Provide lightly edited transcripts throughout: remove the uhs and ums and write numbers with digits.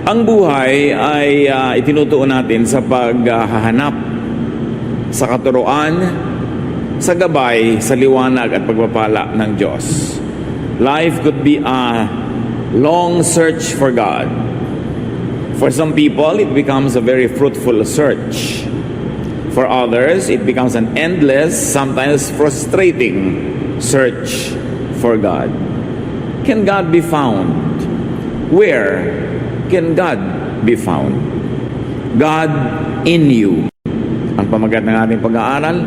Ang buhay ay itinutuon natin sa paghahanap sa katuruan, sa gabay, sa liwanag at pagpapala ng Diyos. Life could be a long search for God. For some people, it becomes a very fruitful search. For others, it becomes an endless, sometimes frustrating search for God. Can God be found? Where can God be found? God in you. Ang pamagat ng ating pag-aaral.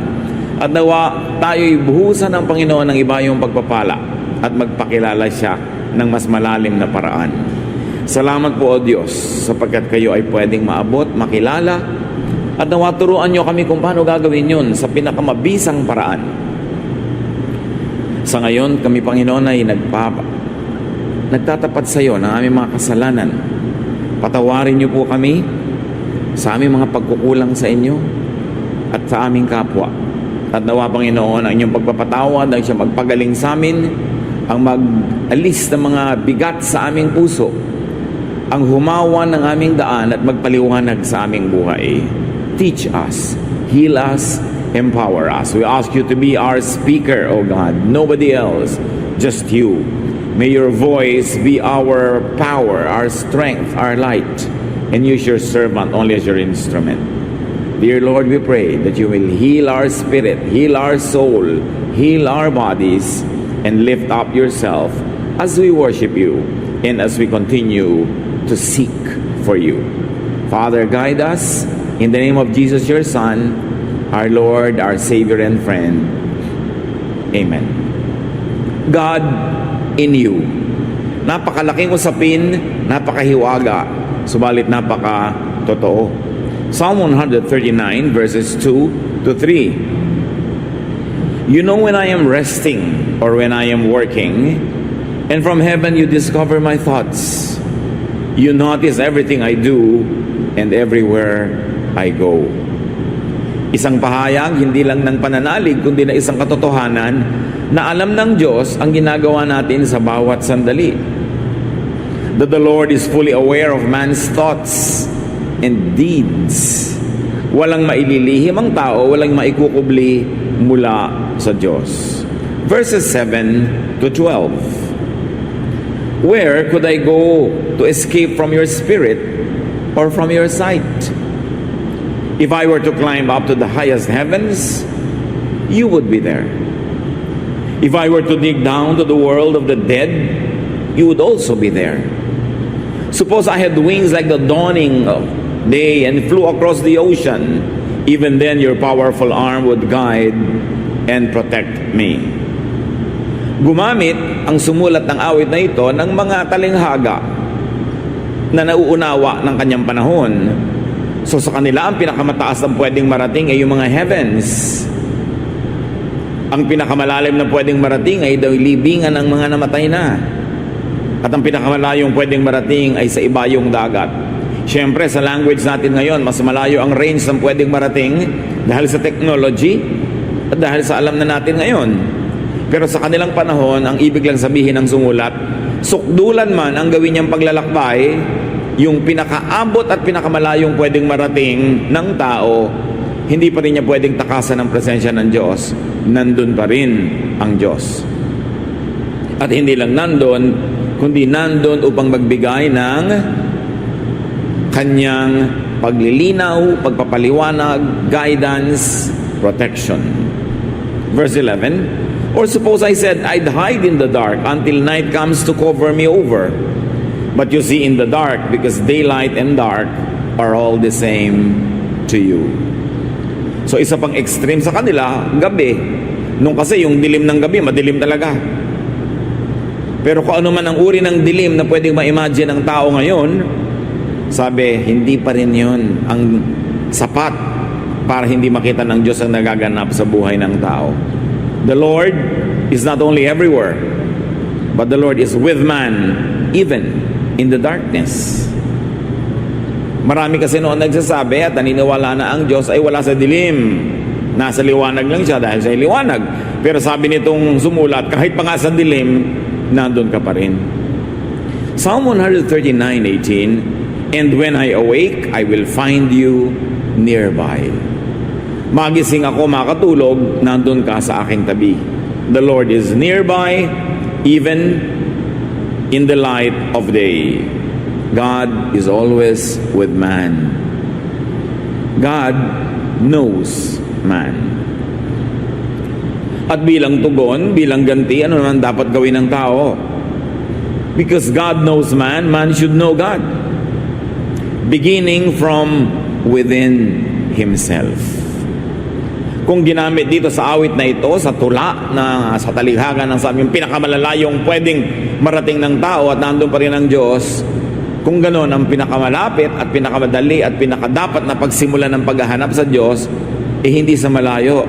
At nawa tayo'y buhusan ng Panginoon ng iba yung pagpapala at magpakilala siya ng mas malalim na paraan. Salamat po o Diyos sapagkat kayo ay pwedeng maabot, makilala, at nawa turuan nyo kami kung paano gagawin yun sa pinakamabisang paraan. Sa ngayon, kami Panginoon ay nagtatapat sa iyo ng aming mga kasalanan. Patawarin niyo po kami sa aming mga pagkukulang sa inyo at sa aming kapwa. At nawa Panginoon ang inyong pagpapatawad, ang siyang magpagaling sa amin, ang mag-alis ng mga bigat sa aming puso, ang humawa ng aming daan at magpaliwanag sa aming buhay. Teach us, heal us, empower us. We ask you to be our speaker, O God. Nobody else, just you. May your voice be our power, our strength, our light, and use your servant only as your instrument. Dear Lord, we pray that you will heal our spirit, heal our soul, heal our bodies, and lift up yourself as we worship you and as we continue to seek for you. Father, guide us in the name of Jesus, your Son, our Lord, our Savior and friend. Amen. God in you. Napakalaking usapin, napakahiwaga, subalit napaka-totoo. Psalm 139 verses 2 to 3. You know when I am resting or when I am working, and from heaven you discover my thoughts. You notice everything I do and everywhere I go. Isang pahayag, hindi lang ng pananalig, kundi na isang katotohanan na alam ng Diyos ang ginagawa natin sa bawat sandali. That the Lord is fully aware of man's thoughts and deeds. Walang maililihim ang tao, walang maikukubli mula sa Diyos. Verses 7 to 12. Where could I go to escape from your spirit or from your sight? If I were to climb up to the highest heavens, you would be there. If I were to dig down to the world of the dead, you would also be there. Suppose I had wings like the dawning of day and flew across the ocean, even then your powerful arm would guide and protect me. Gumamit ang sumulat ng awit na ito ng mga talinghaga na nauunawa ng kanyang panahon. So sa kanila, ang pinakamataas na pwedeng marating ay yung mga heavens. Ang pinakamalalim na pwedeng marating ay daw libingan ng mga namatay na. At ang pinakamalayong pwedeng marating ay sa ibayong dagat. Siyempre, sa language natin ngayon, mas malayo ang range ng pwedeng marating dahil sa technology at dahil sa alam na natin ngayon. Pero sa kanilang panahon, ang ibig lang sabihin ng sumulat, sukdulan man ang gawin niyang paglalakbay, yung pinakaabot at pinakamalayong pwedeng marating ng tao, hindi pa rin niya pwedeng takasan ng presensya ng Diyos. Nandun pa rin ang Diyos. At hindi lang nandun, kundi nandun upang magbigay ng kanyang paglilinaw, pagpapaliwanag, guidance, protection. Verse 11, or suppose I said, I'd hide in the dark until night comes to cover me over. But you see in the dark, because daylight and dark are all the same to you. So isa pang extreme sa kanila, gabi. Nung kasi yung dilim ng gabi, madilim talaga. Pero kung ano man ang uri ng dilim na pwedeng ma-imagine ng tao ngayon, sabi, hindi pa rin yun ang sapat para hindi makita ng Diyos ang nagaganap sa buhay ng tao. The Lord is not only everywhere, but the Lord is with man, even in the darkness. Marami kasi noon nagsasabi at naniniwala na ang Diyos ay wala sa dilim. Nasa liwanag lang siya dahil sa liwanag. Pero sabi nitong sumulat, kahit pa nga sa dilim, nandun ka pa rin. Psalm 139:18, And when I awake, I will find you nearby. Magising ako, makatulog, nandun ka sa aking tabi. The Lord is nearby, even in the light of day. God is always with man. God knows man. At bilang tugon, bilang ganti, ano naman dapat gawin ng tao? Because God knows man, man should know God. Beginning from within himself. Kung ginamit dito sa awit na ito, sa tula na sa talikhagan ng sabi, yung pinakamalalayong pwedeng marating ng tao at nandun pa rin ang Diyos, kung gano'n ang pinakamalapit at pinakamadali at pinakadapat na pagsimula ng paghahanap sa Diyos, hindi sa malayo,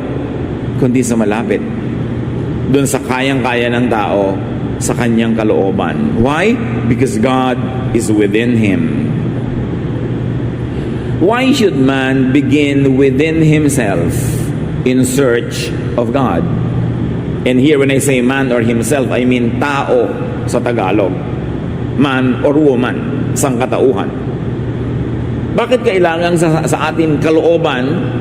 kundi sa malapit. Doon sa kayang-kaya ng tao, sa kanyang kalooban. Why? Because God is within him. Why should man begin within himself in search of God? And here when I say man or himself, I mean tao sa Tagalog. Man or woman, sangkatauhan. Bakit kailangan sa ating kalooban,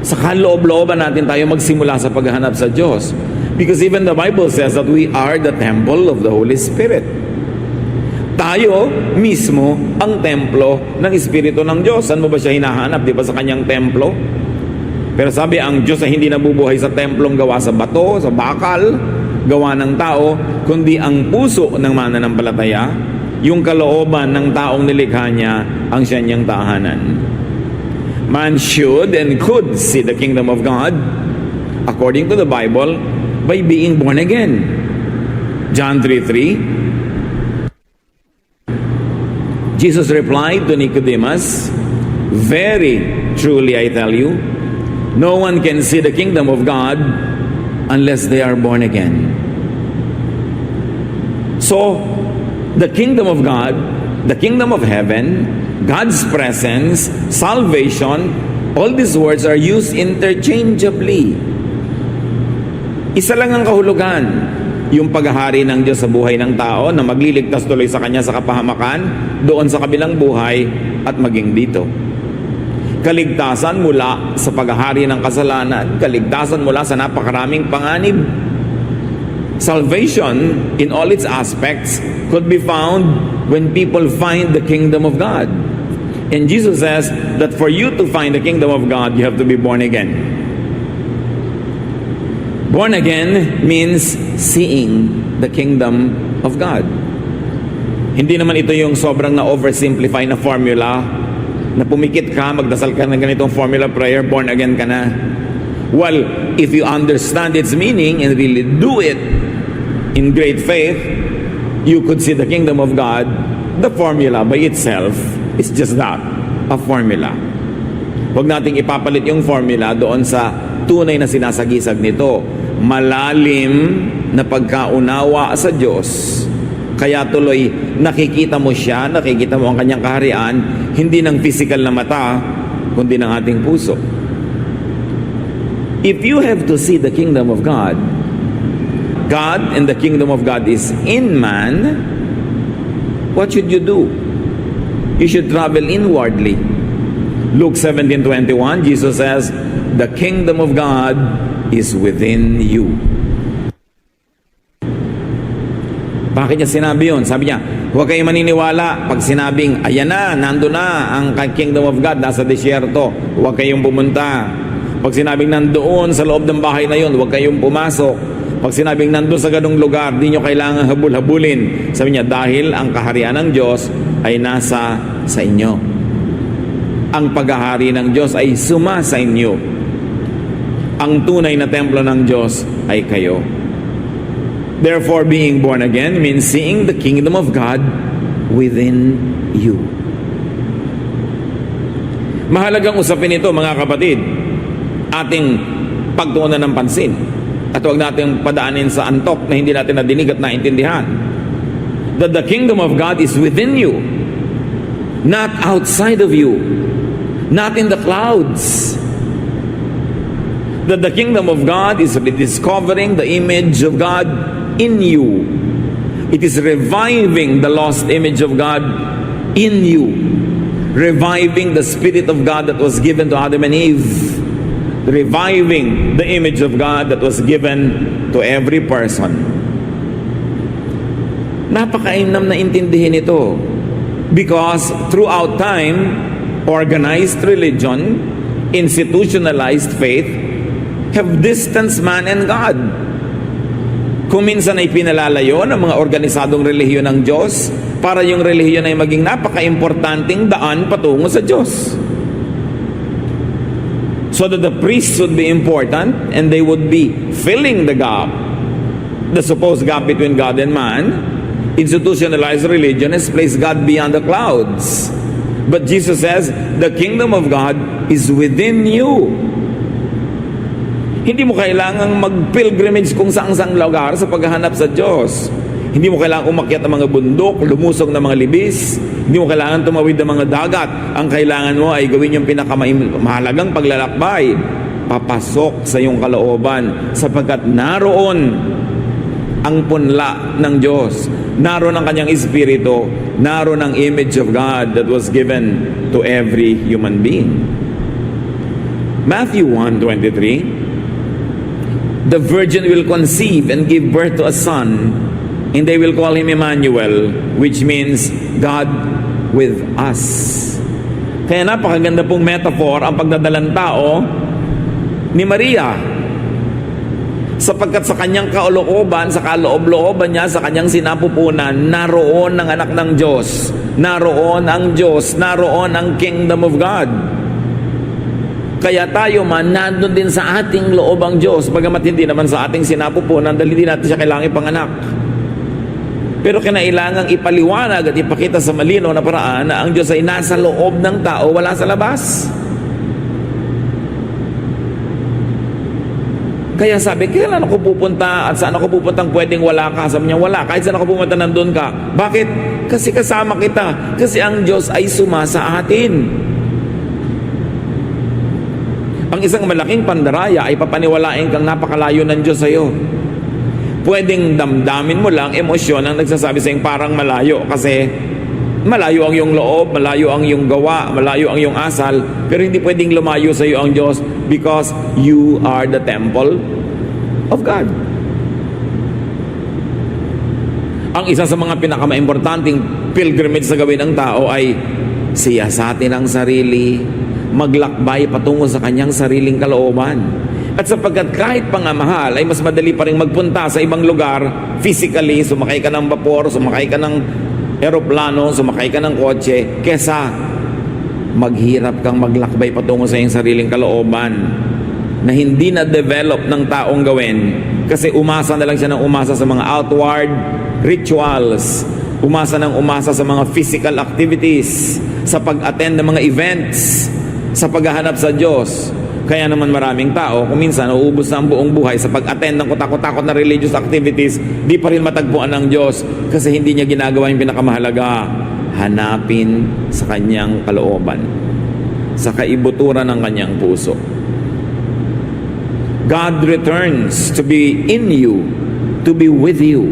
sa kaloob-looban natin tayo magsimula sa paghahanap sa Diyos? Because even the Bible says that we are the temple of the Holy Spirit. Tayo mismo ang templo ng Espiritu ng Diyos. Saan mo ba siya hinahanap? Di ba sa kanyang templo? Pero sabi, ang Diyos ay hindi nabubuhay sa templong gawa sa bato, sa bakal, gawa ng tao, kundi ang puso ng mananampalataya, yung kalooban ng taong nilikha niya, ang siya niyang tahanan. Man should and could see the kingdom of God, according to the Bible, by being born again. John 3:3. Jesus replied to Nicodemus, "Very truly I tell you, no one can see the kingdom of God unless they are born again." So, the kingdom of God, the kingdom of heaven, God's presence, salvation, all these words are used interchangeably. Isa lang ang kahulugan, yung paghahari ng Diyos sa buhay ng tao na magliligtas tuloy sa Kanya sa kapahamakan, doon sa kabilang buhay at maging dito. Kaligtasan mula sa paghahari ng kasalanan, kaligtasan mula sa napakaraming panganib. Salvation in all its aspects could be found when people find the kingdom of God. And Jesus says that for you to find the kingdom of God, you have to be born again. Born again means seeing the kingdom of God. Hindi naman ito yung sobrang na-oversimplify na formula na pumikit ka, magdasal ka ng ganitong formula prayer, born again ka na. Well, if you understand its meaning and really do it in great faith, you could see the kingdom of God. The formula by itself is just that, a formula. Huwag nating ipapalit yung formula doon sa tunay na sinasagisag nito. Malalim na pagkaunawa sa Diyos. Kaya tuloy nakikita mo siya, nakikita mo ang kanyang kaharian, hindi ng physical na mata, kundi ng ating puso. If you have to see the kingdom of God, God and the kingdom of God is in man, what should you do? You should travel inwardly. Luke 17:21, Jesus says, "The kingdom of God is within you." Bakit niya sinabi yun? Sabi niya, huwag kayong maniniwala pag sinabing, ayan na, nando na ang kingdom of God, nasa desyerto, huwag kayong pumunta. Pag sinabing nandoon sa loob ng bahay na yun, huwag kayong pumasok. Pag sinabing nandoon sa ganung lugar, di nyo kailangan habul-habulin. Sabi niya, dahil ang kaharian ng Diyos ay nasa sa inyo. Ang paghahari ng Diyos ay suma sa inyo. Ang tunay na templo ng Diyos ay kayo. Therefore, being born again means seeing the kingdom of God within you. Mahalagang usapin ito, mga kapatid, ating pagtuunan ng pansin. At huwag natin padaanin sa antok na hindi natin nadinig at naintindihan. That the kingdom of God is within you, not outside of you, not in the clouds. That the kingdom of God is rediscovering the image of God in you. It is reviving the lost image of God in you, reviving the Spirit of God that was given to Adam and Eve, reviving the image of God that was given to every person. Napakainam na intindihin ito, because throughout time, organized religion, institutionalized faith have distanced man and God. Kung minsan ay pinalalayo ng mga organisadong relihiyon ng Diyos para yung relihiyon ay maging napaka-importanting daan patungo sa Diyos. So that the priests would be important and they would be filling the gap, the supposed gap between God and man. Institutionalized religion has placed God beyond the clouds. But Jesus says, the kingdom of God is within you. Hindi mo kailangang mag-pilgrimage kung saang-saang lugar sa paghahanap sa Diyos. Hindi mo kailangang umakyat ng mga bundok, lumusong ng mga libis. Hindi mo kailangan tumawid ng mga dagat. Ang kailangan mo ay gawin yung pinakamahalagang paglalakbay. Papasok sa iyong kalooban sapagkat naroon ang punla ng Diyos. Naroon ang kanyang Espiritu. Naroon ang image of God that was given to every human being. Matthew 1:23, the virgin will conceive and give birth to a son, and they will call him Emmanuel, which means God with us. Kaya napakaganda pong metaphor ang pagdadalang tao ni Maria, sapagkat sa kanyang kalooban, sa kaloob-looban niya, sa kanyang sinapupunan, naroon ang anak ng Diyos, naroon ang Diyos, naroon ang kingdom of God. Kaya tayo man, nandun din sa ating loob ang Diyos, bagamat hindi naman sa ating sinapupunan dahil hindi natin siya kailangan ipanganak. Pero kinailangang ipaliwanag at ipakita sa malinaw na paraan na ang Diyos ay nasa loob ng tao, wala sa labas. Kaya sabi, kailan ako pupunta at saan ako pupuntang pwedeng wala ka? Sabi niya, wala. Kahit saan ako pumunta, nandun ka. Bakit? Kasi kasama kita. Kasi ang Diyos ay sumasa atin. Ang isang malaking pandaraya ay papaniwalain kang napakalayo ng Diyos sa iyo. Pwedeng damdamin mo lang emosyon ang nagsasabi sa iyong parang malayo kasi malayo ang iyong loob, malayo ang iyong gawa, malayo ang iyong asal, pero hindi pwedeng lumayo sa iyo ang Diyos because you are the temple of God. Ang isa sa mga pinakamaimportanteng pilgrimage sa gawin ng tao ay siyasatin ang sarili, maglakbay patungo sa kanyang sariling kalooban. At sapagkat kahit pangamahal ay mas madali pa rin magpunta sa ibang lugar physically, sumakay ka ng vapor, sumakay ka ng eroplano, sumakay ka ng kotse, kesa maghirap kang maglakbay patungo sa iyong sariling kalooban na hindi na-develop ng taong gawin kasi umasa na lang siya ng umasa sa mga outward rituals, umasa ng umasa sa mga physical activities, sa pag-attend ng mga events, sa paghahanap sa Diyos. Kaya naman maraming tao, kung minsan nauubos na ang buong buhay sa pag-attend ng kutakot-takot na religious activities, di pa rin matagpuan ng Diyos kasi hindi niya ginagawa yung pinakamahalaga, hanapin sa kanyang kalooban, sa kaibuturan ng kanyang puso. God returns to be in you, to be with you.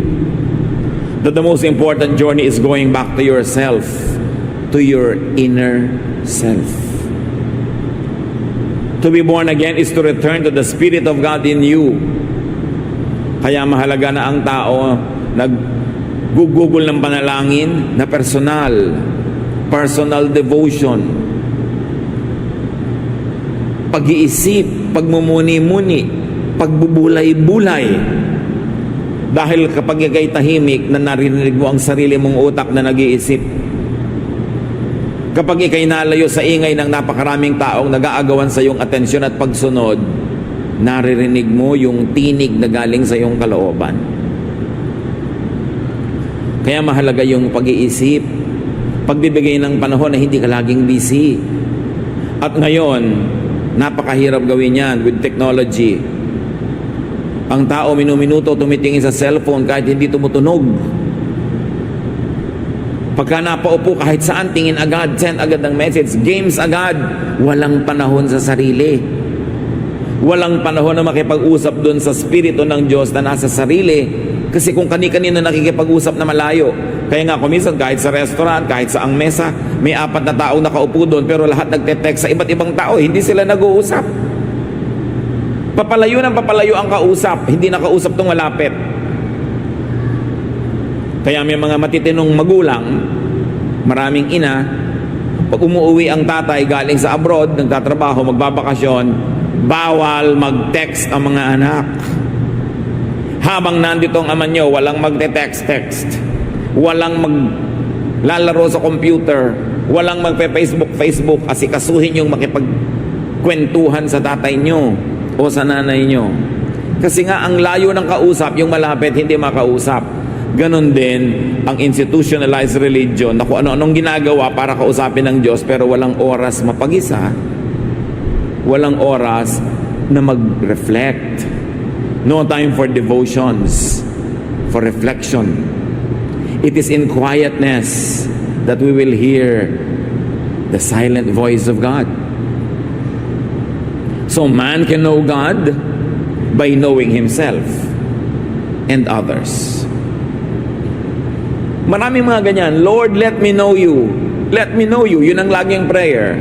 That the most important journey is going back to yourself, to your inner self. To be born again is to return to the Spirit of God in you. Kaya mahalaga na ang tao naggugugol ng panalangin na personal devotion, pag-iisip, pagmumuni-muni, pagbubulay-bulay. Dahil kapag ikay tahimik na narinig mo ang sarili mong utak na nag-iisip, kapag ikay nalayo sa ingay ng napakaraming taong nag-aagawan sa iyong atensyon at pagsunod, naririnig mo yung tinig na galing sa iyong kalooban. Kaya mahalaga yung pag-iisip, pagbibigay ng panahon na hindi ka laging busy. At ngayon, napakahirap gawin yan with technology. Ang tao minuminuto tumitingin sa cellphone kahit hindi tumutunog. Pagka napaupo kahit saan, tingin agad, send agad ng message, games agad. Walang panahon sa sarili. Walang panahon na makipag-usap dun sa Espiritu ng Diyos na nasa sarili Kasi kung kani-kanino nakikipag-usap na malayo. Kaya nga kuminsan kahit sa restaurant, kahit sa ang mesa, may 4 na taong nakaupo doon pero lahat nagte-text sa iba't ibang tao, hindi sila nag-uusap. Papalayo ng papalayo ang kausap, hindi nakausap tong malapit. Kaya may mga matitinong magulang, maraming ina, pag umuwi ang tatay galing sa abroad, nagtatrabaho, magbabakasyon, bawal mag-text ang mga anak. Habang nandito ang ama nyo, walang magte-text-text. Walang maglalaro sa computer. Walang magpe-Facebook. Asikasuhin yung makipagkwentuhan sa tatay nyo o sa nanay nyo. Kasi nga, ang layo ng kausap, yung malapit, hindi makausap. Ganon din ang institutionalized religion na kung ano-anong ginagawa para kausapin ng Diyos pero walang oras mapag-isa. Walang oras na mag-reflect. No time for devotions, for reflection. It is in quietness that we will hear the silent voice of God. So man can know God by knowing himself and others. Maraming mga ganyan, Lord, let me know you. Let me know you. Yun ang laging prayer.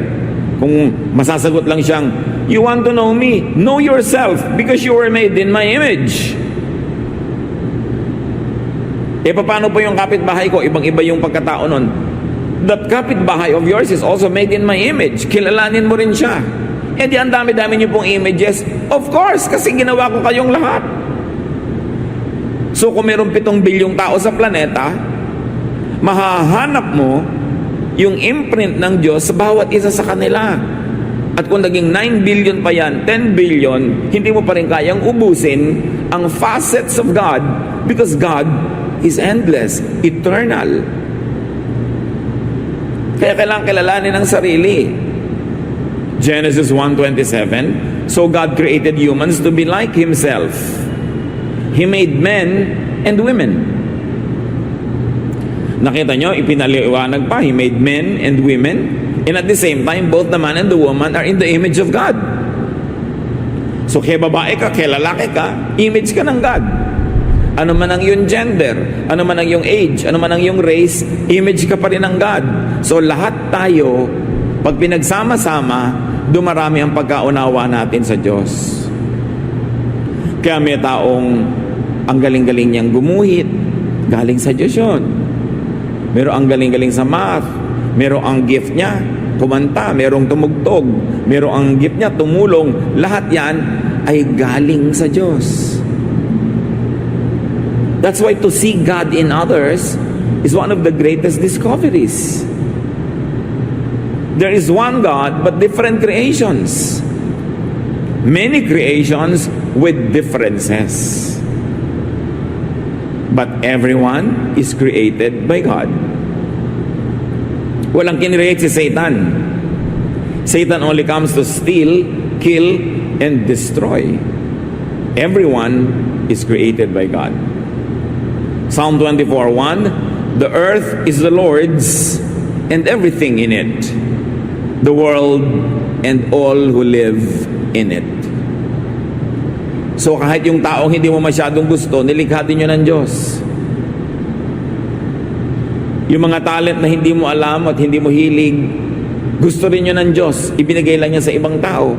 Kung masasagot lang siyang, you want to know me? Know yourself because you were made in my image. Paano po yung kapitbahay ko? Ibang-iba yung pagkatao nun. That kapitbahay of yours is also made in my image. Kilalanin mo rin siya. Di ang dami-dami niyo pong images. Of course, kasi ginawa ko kayong lahat. So kung mayroong 7 bilyong tao sa planeta, mahahanap mo yung imprint ng Diyos sa bawat isa sa kanila. At kung naging 9 billion pa yan, 10 billion, hindi mo pa rin kayang ubusin ang facets of God because God is endless, eternal. Kaya kailangan kilalanin ang sarili. Genesis 1:27, so God created humans to be like Himself. He made men and women. Nakita nyo, ipinaliwanag pa, He made men and women. And at the same time, both the man and the woman are in the image of God. So, kaya babae ka, kaya lalaki ka, image ka ng God. Ano man ang iyong gender, ano man ang iyong age, ano man ang iyong race, image ka pa rin ng God. So, lahat tayo, pag pinagsama-sama, dumarami ang pagkaunawa natin sa Diyos. Kaya may taong ang galing-galing niyang gumuhit, galing sa Diyos yun. Meron ang galing-galing sa math, meron ang gift niya, kumanta, merong tumugtog, meron ang gift niya, tumulong. Lahat yan ay galing sa Diyos. That's why to see God in others is one of the greatest discoveries. There is one God but different creations. Many creations with differences. But everyone is created by God. Walang kinreate si Satan. Satan only comes to steal, kill, and destroy. Everyone is created by God. Psalm 24:1, the earth is the Lord's and everything in it, the world and all who live in it. So kahit yung taong hindi mo masyadong gusto, nilikha din yun ng Diyos. Yung mga talent na hindi mo alam at hindi mo hilig, gusto rin yun ng Diyos. Ibinigay lang niya sa ibang tao.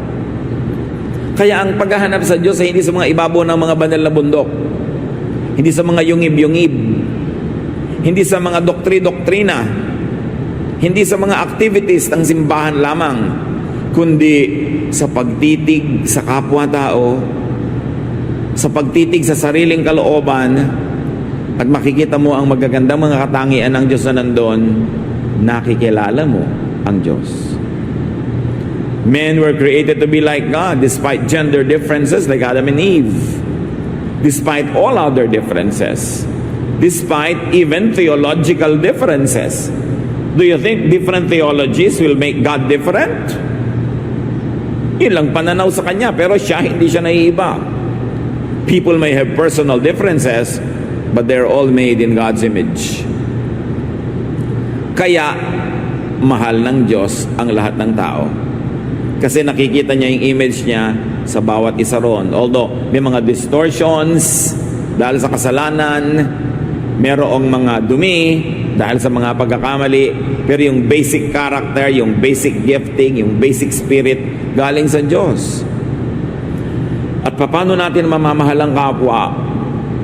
Kaya ang paghahanap sa Diyos ay hindi sa mga ibabaw ng mga banal na bundok. Hindi sa mga yungib-yungib. Hindi sa mga doktri-doktrina. Hindi sa mga activities ng simbahan lamang. Kundi sa pagtitig sa kapwa-tao, sa pagtitig sa sariling kalooban, at makikita mo ang magagandang mga katangian ng Diyos na nandun, nakikilala mo ang Diyos. Men were created to be like God despite gender differences like Adam and Eve. Despite all other differences. Despite even theological differences. Do you think different theologies will make God different? Yun lang pananaw sa Kanya, pero siya, hindi siya naiiba. People may have personal differences, but they're all made in God's image. Kaya, mahal ng Diyos ang lahat ng tao. Kasi nakikita niya yung image niya sa bawat isa ron. Although, may mga distortions, dahil sa kasalanan, merong mga dumi dahil sa mga pagkakamali, pero yung basic character, yung basic gifting, yung basic spirit galing sa Diyos. At paano natin mamamahal ang kapwa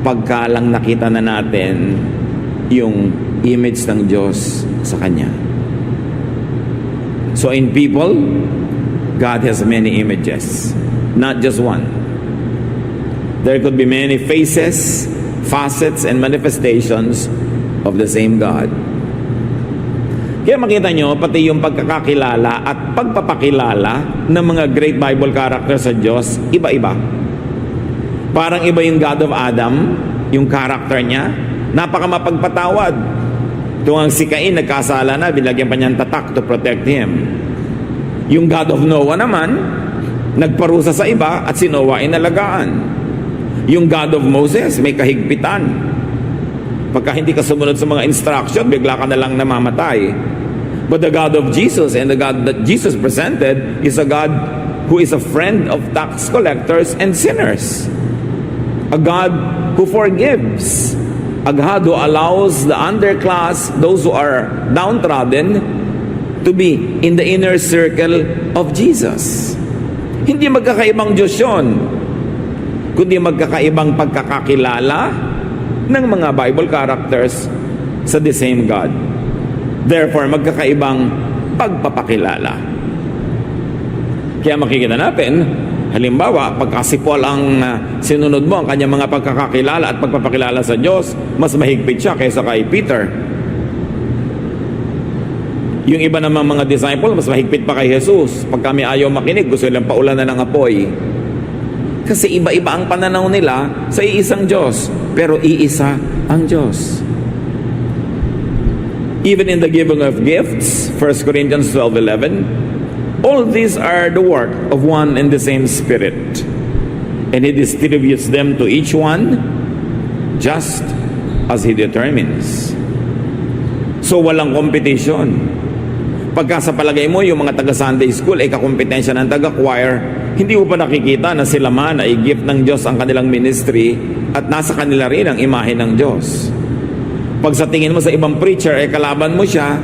pagka lang nakita na natin yung image ng Diyos sa Kanya. So in people, God has many images, not just one. There could be many faces, facets, and manifestations of the same God. Kaya makita nyo, pati yung pagkakakilala at pagpapakilala ng mga great Bible characters sa Diyos, iba-iba. Parang iba yung God of Adam, yung character niya, napaka mapagpatawad. Tuwang si Cain, nagkasala na, binagyan pa niyang tatak to protect him. Yung God of Noah naman, nagparusa sa iba at si Noah inalagaan. Yung God of Moses, may kahigpitan. Pagka hindi ka sumunod sa mga instruction, bigla ka na lang namamatay. But the God of Jesus and the God that Jesus presented is a God who is a friend of tax collectors and sinners. A God who forgives. A God who allows the underclass, those who are downtrodden, to be in the inner circle of Jesus. Hindi magkakaibang Diyos yun, kundi magkakaibang pagkakakilala ng mga Bible characters sa the same God. Therefore, magkakaibang pagpapakilala. Kaya makikita natin, halimbawa, pagka si Paul ang sinunod mo, ang kanyang mga pagkakakilala at pagpapakilala sa Diyos, mas mahigpit siya kaysa kay Peter. Yung iba namang mga disciple, mas mahigpit pa kay Jesus. Pag kami ayaw makinig, gusto nilang paulan na ng apoy. Kasi iba-iba ang pananaw nila sa iisang Diyos, pero iisa ang Diyos. Even in the giving of gifts, 1 Corinthians 12:11, all these are the work of one and the same Spirit, and He distributes them to each one just as He determines. So walang competition. Pagka sa palagay mo, yung mga taga-Sunday school ay kakompetensya ng taga-choir, hindi mo pa nakikita na sila man ay gift ng Diyos ang kanilang ministry at nasa kanila rin ang imahe ng Diyos. Pag sa tingin mo sa ibang preacher ay kalaban mo siya,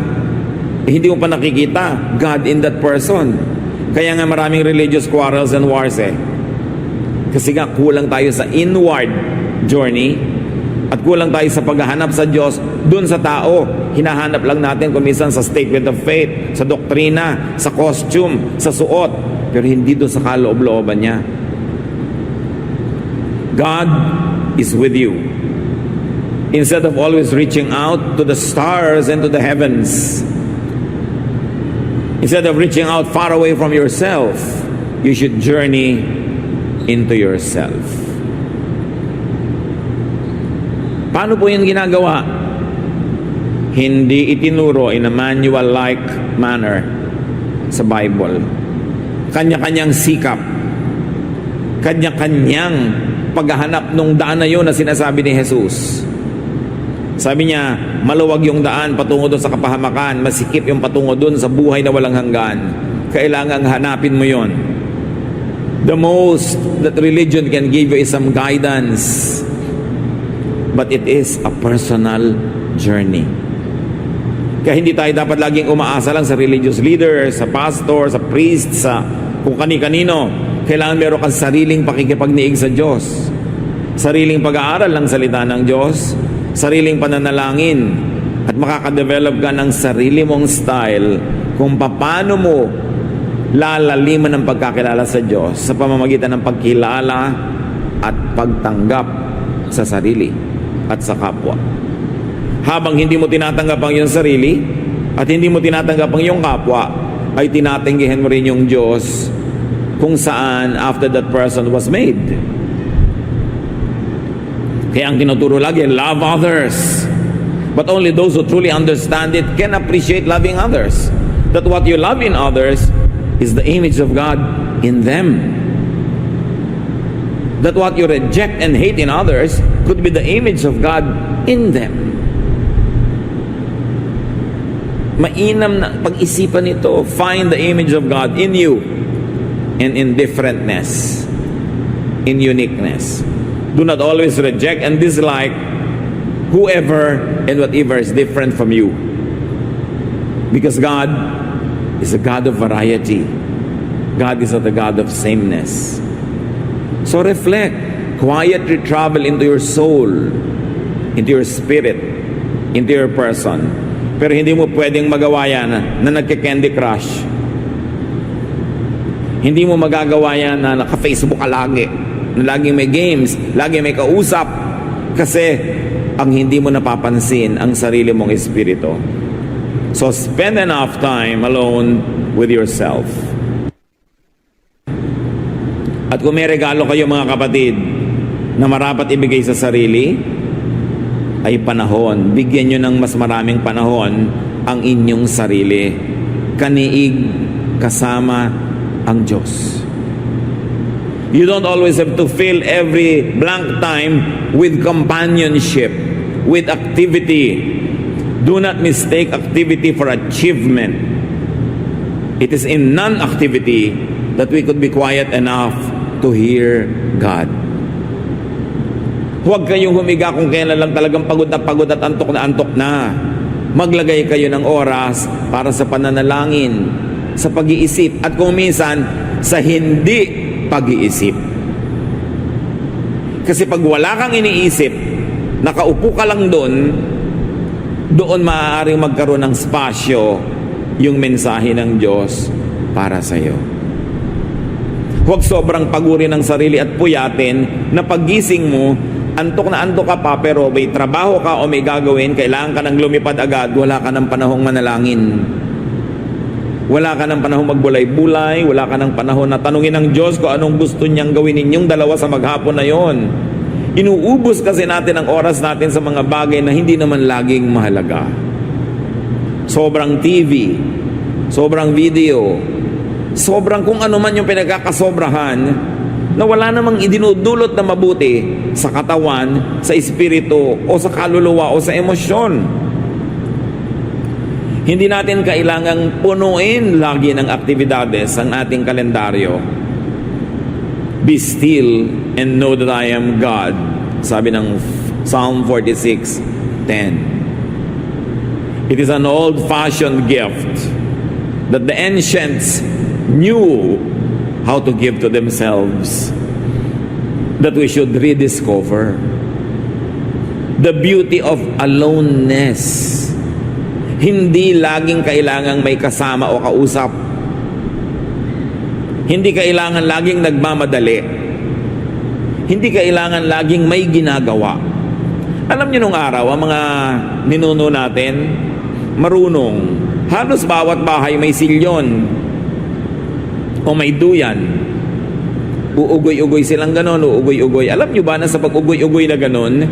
hindi mo pa nakikita God in that person. Kaya nga maraming religious quarrels and wars Kasi nga kulang tayo sa inward journey at kulang tayo sa paghahanap sa Diyos dun sa tao. Hinahanap lang natin kung minsan sa statement of faith, sa doktrina, sa costume, sa suot, pero hindi dun sa kaloob-looban niya. God is with you. Instead of always reaching out to the stars and to the heavens, instead of reaching out far away from yourself, you should journey into yourself. Paano po yung ginagawa? Hindi itinuro in a manual-like manner sa Bible. Kanya-kanyang sikap, kanya-kanyang paghahanap nung daan na yun na sinasabi ni Jesus. Sabi niya, maluwag yung daan patungo doon sa kapahamakan, masikip yung patungo doon sa buhay na walang hanggan. Kailangang hanapin mo yon. The most that religion can give you is some guidance, but it is a personal journey. Kaya hindi tayo dapat laging umaasa lang sa religious leaders, sa pastor, sa priest, sa kung kani-kanino. Kailangan meron kang sariling pakikipagniig sa Diyos. Sariling pag-aaral ng salita ng Diyos, sariling pananalangin, at makakadevelop ka ng sarili mong style kung paano mo lalaliman ng pagkakilala sa Diyos sa pamamagitan ng pagkilala at pagtanggap sa sarili at sa kapwa. Habang hindi mo tinatanggap ang iyong sarili at hindi mo tinatanggap ang iyong kapwa, ay tinatanggihan mo rin yung Diyos kung saan after that person was made. Kaya ang tinuturo lagi, love others. But only those who truly understand it can appreciate loving others. That what you love in others is the image of God in them. That what you reject and hate in others could be the image of God in them. Mainam na pag-isipan ito. Find the image of God in you and in differentness, in uniqueness. Do not always reject and dislike whoever and whatever is different from you. Because God is a God of variety. God is not a God of sameness. So reflect. Quietly travel into your soul, into your spirit, into your person. Pero hindi mo pwedeng magawa yan na nagka-Candy Crush. Hindi mo magagawa yan na naka-Facebook ka lagi, na laging may games, laging may kausap. Kasi ang hindi mo napapansin ang sarili mong espiritu. So spend enough time alone with yourself. At kung may regalo kayo mga kapatid na marapat ibigay sa sarili, ay panahon. Bigyan nyo ng mas maraming panahon ang inyong sarili. Kaniig kasama ang Diyos. You don't always have to fill every blank time with companionship, with activity. Do not mistake activity for achievement. It is in non-activity that we could be quiet enough to hear God. Huwag kayong humiga kung kailan lang talagang pagod at antok na. Maglagay kayo ng oras para sa pananalangin, sa pag-iisip, at kung minsan, sa hindi pag-iisip. Kasi pag wala kang iniisip, nakaupo ka lang doon maaaring magkaroon ng spasyo yung mensahe ng Diyos para sa iyo. Huwag sobrang paguri ng sarili at puyatin na paggising mo, antok na antok ka pa, pero may trabaho ka o may gagawin, kailangan ka nang lumipad agad, wala ka ng panahong manalangin. Wala ka ng panahong magbulay-bulay, wala ka ng panahon na tanungin ng Diyos kung anong gusto niyang gawin ninyong dalawa sa maghapon na yon. Inuubos kasi natin ang oras natin sa mga bagay na hindi naman laging mahalaga. Sobrang TV, sobrang video, sobrang kung ano man yung pinagkakasobrahan, na wala namang idinudulot na mabuti sa katawan, sa espiritu, o sa kaluluwa, o sa emosyon. Hindi natin kailangang punuin lagi ng aktibidades ang ating kalendaryo. Be still and know that I am God. Sabi ng Psalm 46:10. It is an old-fashioned gift that the ancients knew how to give to themselves, that we should rediscover the beauty of aloneness. Hindi laging kailangang may kasama o kausap. Hindi kailangan laging nagmamadali. Hindi kailangan laging may ginagawa. Alam niyo nung araw, ang mga ninuno natin, marunong. Halos bawat bahay may silyon o may duyan. Uugoy-ugoy silang ganon, uugoy-ugoy. Alam nyo ba na sa pag-ugoy-ugoy na ganon,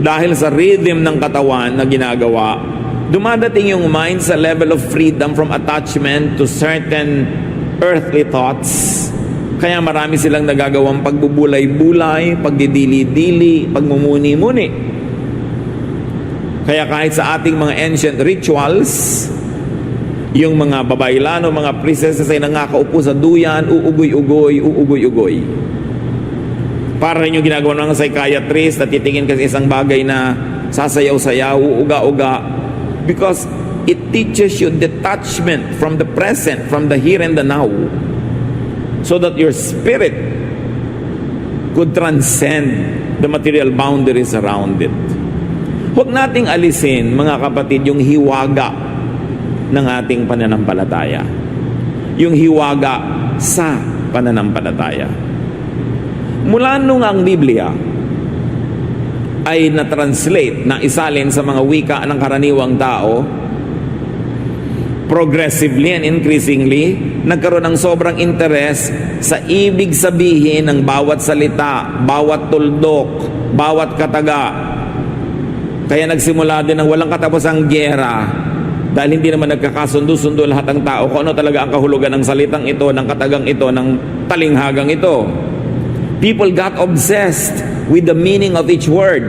dahil sa rhythm ng katawan na ginagawa, dumadating yung mind sa level of freedom from attachment to certain earthly thoughts. Kaya marami silang nagagawang pagbubulay-bulay, pagdidili-dili, pagmumuni-muni. Kaya kahit sa ating mga ancient rituals, yung mga babaylano, mga princesses ay nangakaupo sa duyan, uugoy-ugoy, uugoy-ugoy. Para rin yung ginagawa ng psychiatrist na titingin kasi isang bagay na sasayaw-sayaw, uuga-uga, because it teaches you detachment from the present, from the here and the now, so that your spirit could transcend the material boundaries around it. Huwag nating alisin, mga kapatid, yung hiwaga ng ating pananampalataya. Yung hiwaga sa pananampalataya. Mula nung ang Biblia ay na-translate, na isalin sa mga wika ng karaniwang tao, progressively and increasingly, nagkaroon ng sobrang interes sa ibig sabihin ng bawat salita, bawat tuldok, bawat kataga. Kaya nagsimula din ng walang katapusang gyera, dahil hindi naman nagkakasundo-sundo lahat ng tao kung ano talaga ang kahulugan ng salitang ito, ng katagang ito, ng talinghagang ito. People got obsessed with the meaning of each word.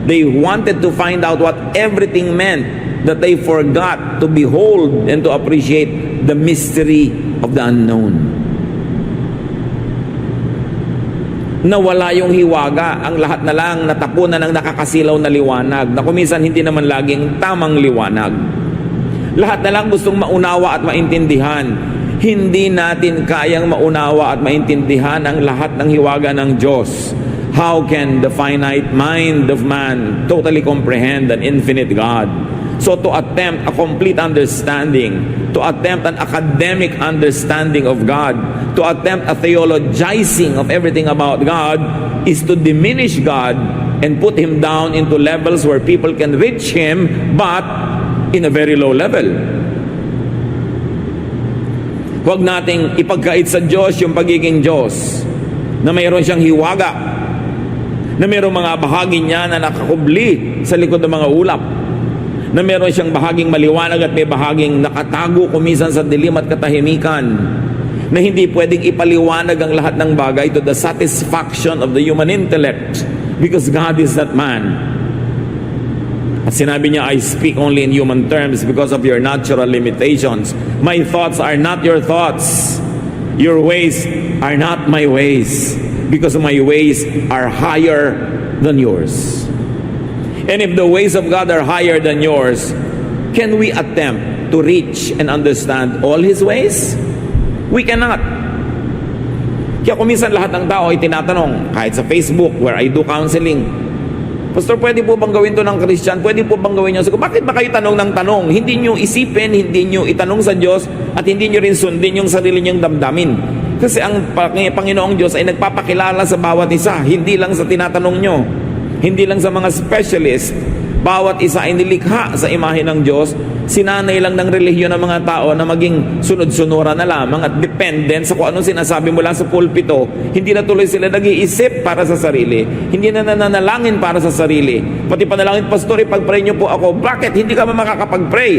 They wanted to find out what everything meant, that they forgot to behold and to appreciate the mystery of the unknown. Nawala yung hiwaga, ang lahat na lang natapunan ng nakakasilaw na liwanag, na kuminsan hindi naman laging tamang liwanag. Lahat na lang gustong maunawa at maintindihan. Hindi natin kayang maunawa at maintindihan ang lahat ng hiwaga ng Diyos. How can the finite mind of man totally comprehend an infinite God? So to attempt a complete understanding, to attempt an academic understanding of God, to attempt a theologizing of everything about God, is to diminish God and put Him down into levels where people can reach Him, but in a very low level. Huwag nating ipagkait sa Diyos yung pagiging Diyos, na mayroon siyang hiwaga, na mayroong mga bahagi niya na nakakubli sa likod ng mga ulap, na meron siyang bahaging maliwanag at may bahaging nakatago kumisan sa dilim at katahimikan, na hindi pwedeng ipaliwanag ang lahat ng bagay to the satisfaction of the human intellect, because God is that man. At sinabi niya, I speak only in human terms because of your natural limitations. My thoughts are not your thoughts. Your ways are not my ways, because my ways are higher than yours. And if the ways of God are higher than yours, can we attempt to reach and understand all His ways? We cannot. Kaya kuminsan lahat ng tao ay tinatanong, kahit sa Facebook where I do counseling, Pastor, pwede po bang gawin to ng Christian? Pwede po bang gawin nyo? So, bakit ba kayo tanong ng tanong? Hindi nyo isipin, hindi nyo itanong sa Diyos, at hindi nyo rin sundin yung sarili nyong damdamin. Kasi ang Panginoong Diyos ay nagpapakilala sa bawat isa, hindi lang sa tinatanong nyo. Hindi lang sa mga specialist. Bawat isa ay nilikha sa imahe ng Diyos. Sinanay lang ng relihiyon ng mga tao na maging sunod-sunura na lamang at dependent sa kung anong sinasabi mula sa pulpito. Hindi na tuloy sila nag-iisip para sa sarili. Hindi na nananalangin para sa sarili. Pati panalangin, Pastor, ipag-pray niyo po ako. Bakit? Hindi ka makakapag-pray.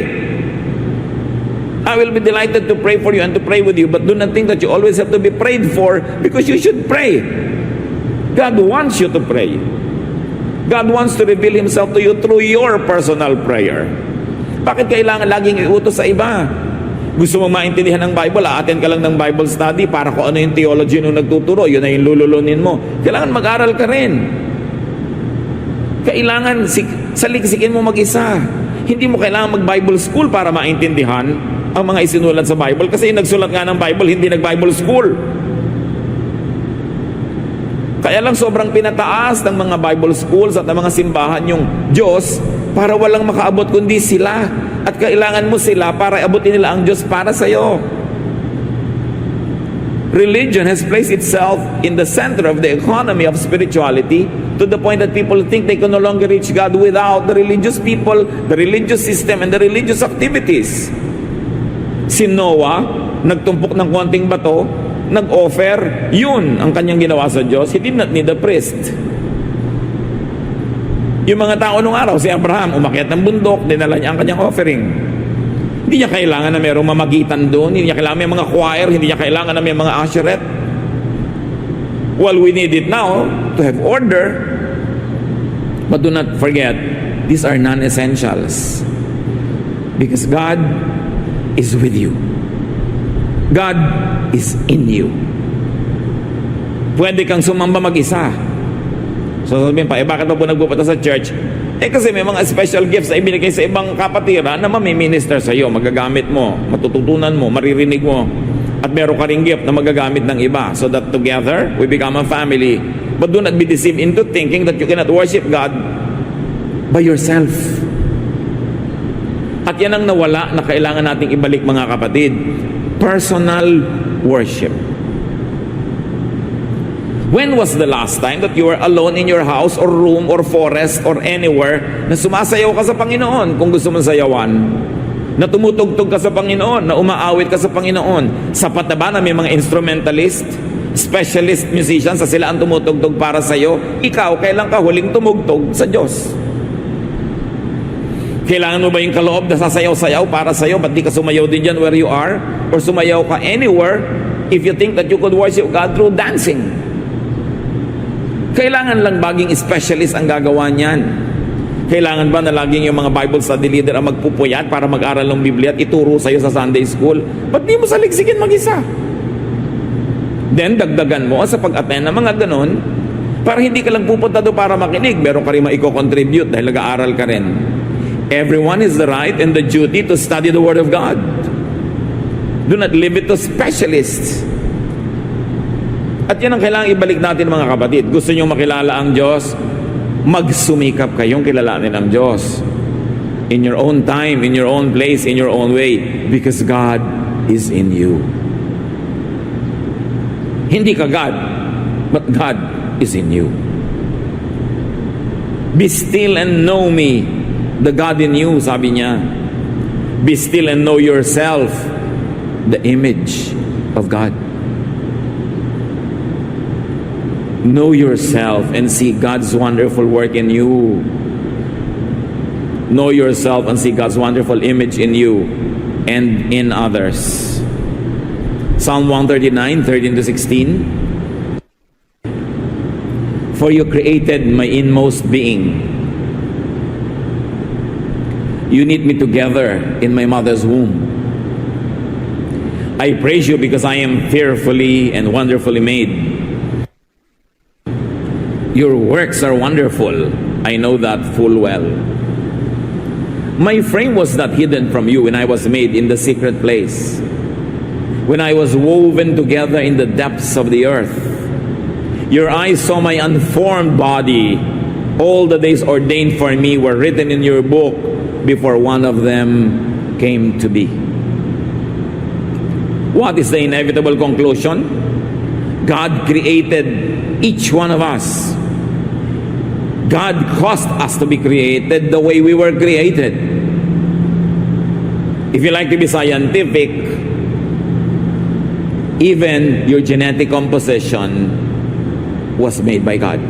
I will be delighted to pray for you and to pray with you, but do not think that you always have to be prayed for, because you should pray. God wants you to pray. God wants to reveal Himself to you through your personal prayer. Bakit kailangan laging iutos sa iba? Gusto mong maintindihan ng Bible, attend ka lang ng Bible study para kung ano yung theology nung nagtuturo, yun na yung lululunin mo. Kailangan mag-aral ka rin. Kailangan saliksikin mo mag-isa. Hindi mo kailangan mag-Bible school para maintindihan ang mga isinulat sa Bible, kasi yung nagsulat nga ng Bible, hindi nag-Bible school. Kaya lang sobrang pinataas ng mga Bible schools at ng mga simbahan yung Diyos para walang makaabot kundi sila. At kailangan mo sila para abutin nila ang Diyos para sa iyo. Religion has placed itself in the center of the economy of spirituality, to the point that people think they can no longer reach God without the religious people, the religious system, and the religious activities. Si Noah, nagtumpok ng konting bato, nag-offer, yun ang kanyang ginawa sa Diyos. He did not need a priest. Yung mga tao nung araw, si Abraham, umakyat ng bundok, dinala niya ang kanyang offering. Hindi niya kailangan na mayroong mamagitan doon, hindi niya kailangan may mga choir, hindi niya kailangan na may mga usherette. Well, we need it now to have order. But do not forget, these are non-essentials. Because God is with you. God is in you. Pwede kang sumamba mag-isa. So sabihin pa, bakit ba po nagpupunta sa church? Kasi may mga special gifts na ibinigay sa ibang kapatiran na mamiminister sa iyo, magagamit mo, matututunan mo, maririnig mo. At meron ka ring gift na magagamit ng iba, so that together we become a family. But do not be deceived into thinking that you cannot worship God by yourself. At yan ang nawala na kailangan nating ibalik, mga kapatid. Personal worship. When was the last time that you were alone in your house or room or forest or anywhere na sumasayaw ka sa Panginoon kung gusto mong sayawan? Na tumutugtog ka sa Panginoon, na umaawit ka sa Panginoon? Sapat na ba na may mga instrumentalist, specialist musicians sa sila ang tumutugtog para sa iyo? Ikaw, kailan ka huling tumugtog sa Diyos? Kailangan mo ba yung kaloob na sasayaw-sayaw para sa iyo? Ba't di ka sumayaw din dyan where you are? Or sumayaw ka anywhere if you think that you could worship God through dancing? Kailangan lang baging specialist ang gagawa niyan? Kailangan ba na laging yung mga Bible study leader ang magpupuyat para mag-aral ng Biblia at ituro sa iyo sa Sunday school? Ba't di mo saliksikin mag-isa? Then, dagdagan mo sa pag-attend ng mga ganon, para hindi ka lang pupunta doon para makinig, meron ka rin maiko-contribute dahil nag-aaral ka rin. Everyone has the right and the duty to study the Word of God. Do not leave it to specialists. At yan ang kailangang ibalik natin mga kapatid. Gusto nyo makilala ang Diyos? Magsumikap kayong kilalanin ang Diyos. In your own time, in your own place, in your own way. Because God is in you. Hindi ka God, but God is in you. Be still and know me, the God in you, sabi niya. Be still and know yourself, the image of God. Know yourself and see God's wonderful work in you. Know yourself and see God's wonderful image in you and in others. Psalm 139, 13-16. For you created my inmost being. You knit me together in my mother's womb. I praise you because I am fearfully and wonderfully made. Your works are wonderful. I know that full well. My frame was not hidden from you when I was made in the secret place, when I was woven together in the depths of the earth. Your eyes saw my unformed body. All the days ordained for me were written in your book before one of them came to be. What is the inevitable conclusion? God created each one of us. God caused us to be created the way we were created. If you like to be scientific, even your genetic composition was made by God.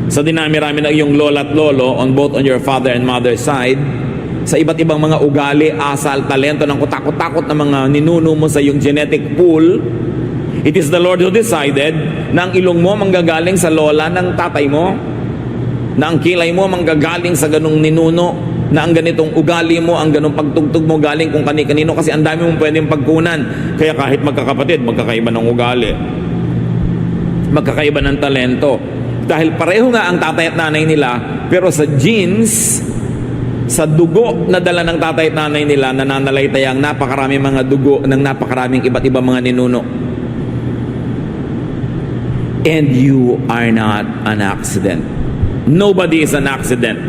Sa dinami-rami ng iyong lola at lolo on both on your father and mother's side, sa iba't ibang mga ugali, asal, talento ng kutakot-takot na mga ninuno mo sa iyong genetic pool, it is the Lord who decided na ang ilong mo manggagaling sa lola ng tatay mo, na ang kilay mo manggagaling sa ganung ninuno, na ang ganitong ugali mo, ang ganung pagtugtog mo galing kung kani-kanino, kasi ang dami mong pwedeng pagkunan. Kaya kahit magkakapatid, magkakaiba ng ugali, magkakaiba ng talento, dahil pareho nga ang tatay at nanay nila, pero sa genes, sa dugo na dala ng tatay at nanay nila, nananalaytay ang napakaraming mga dugo ng napakaraming iba't ibang mga ninuno. And you are not an accident. Nobody is an accident.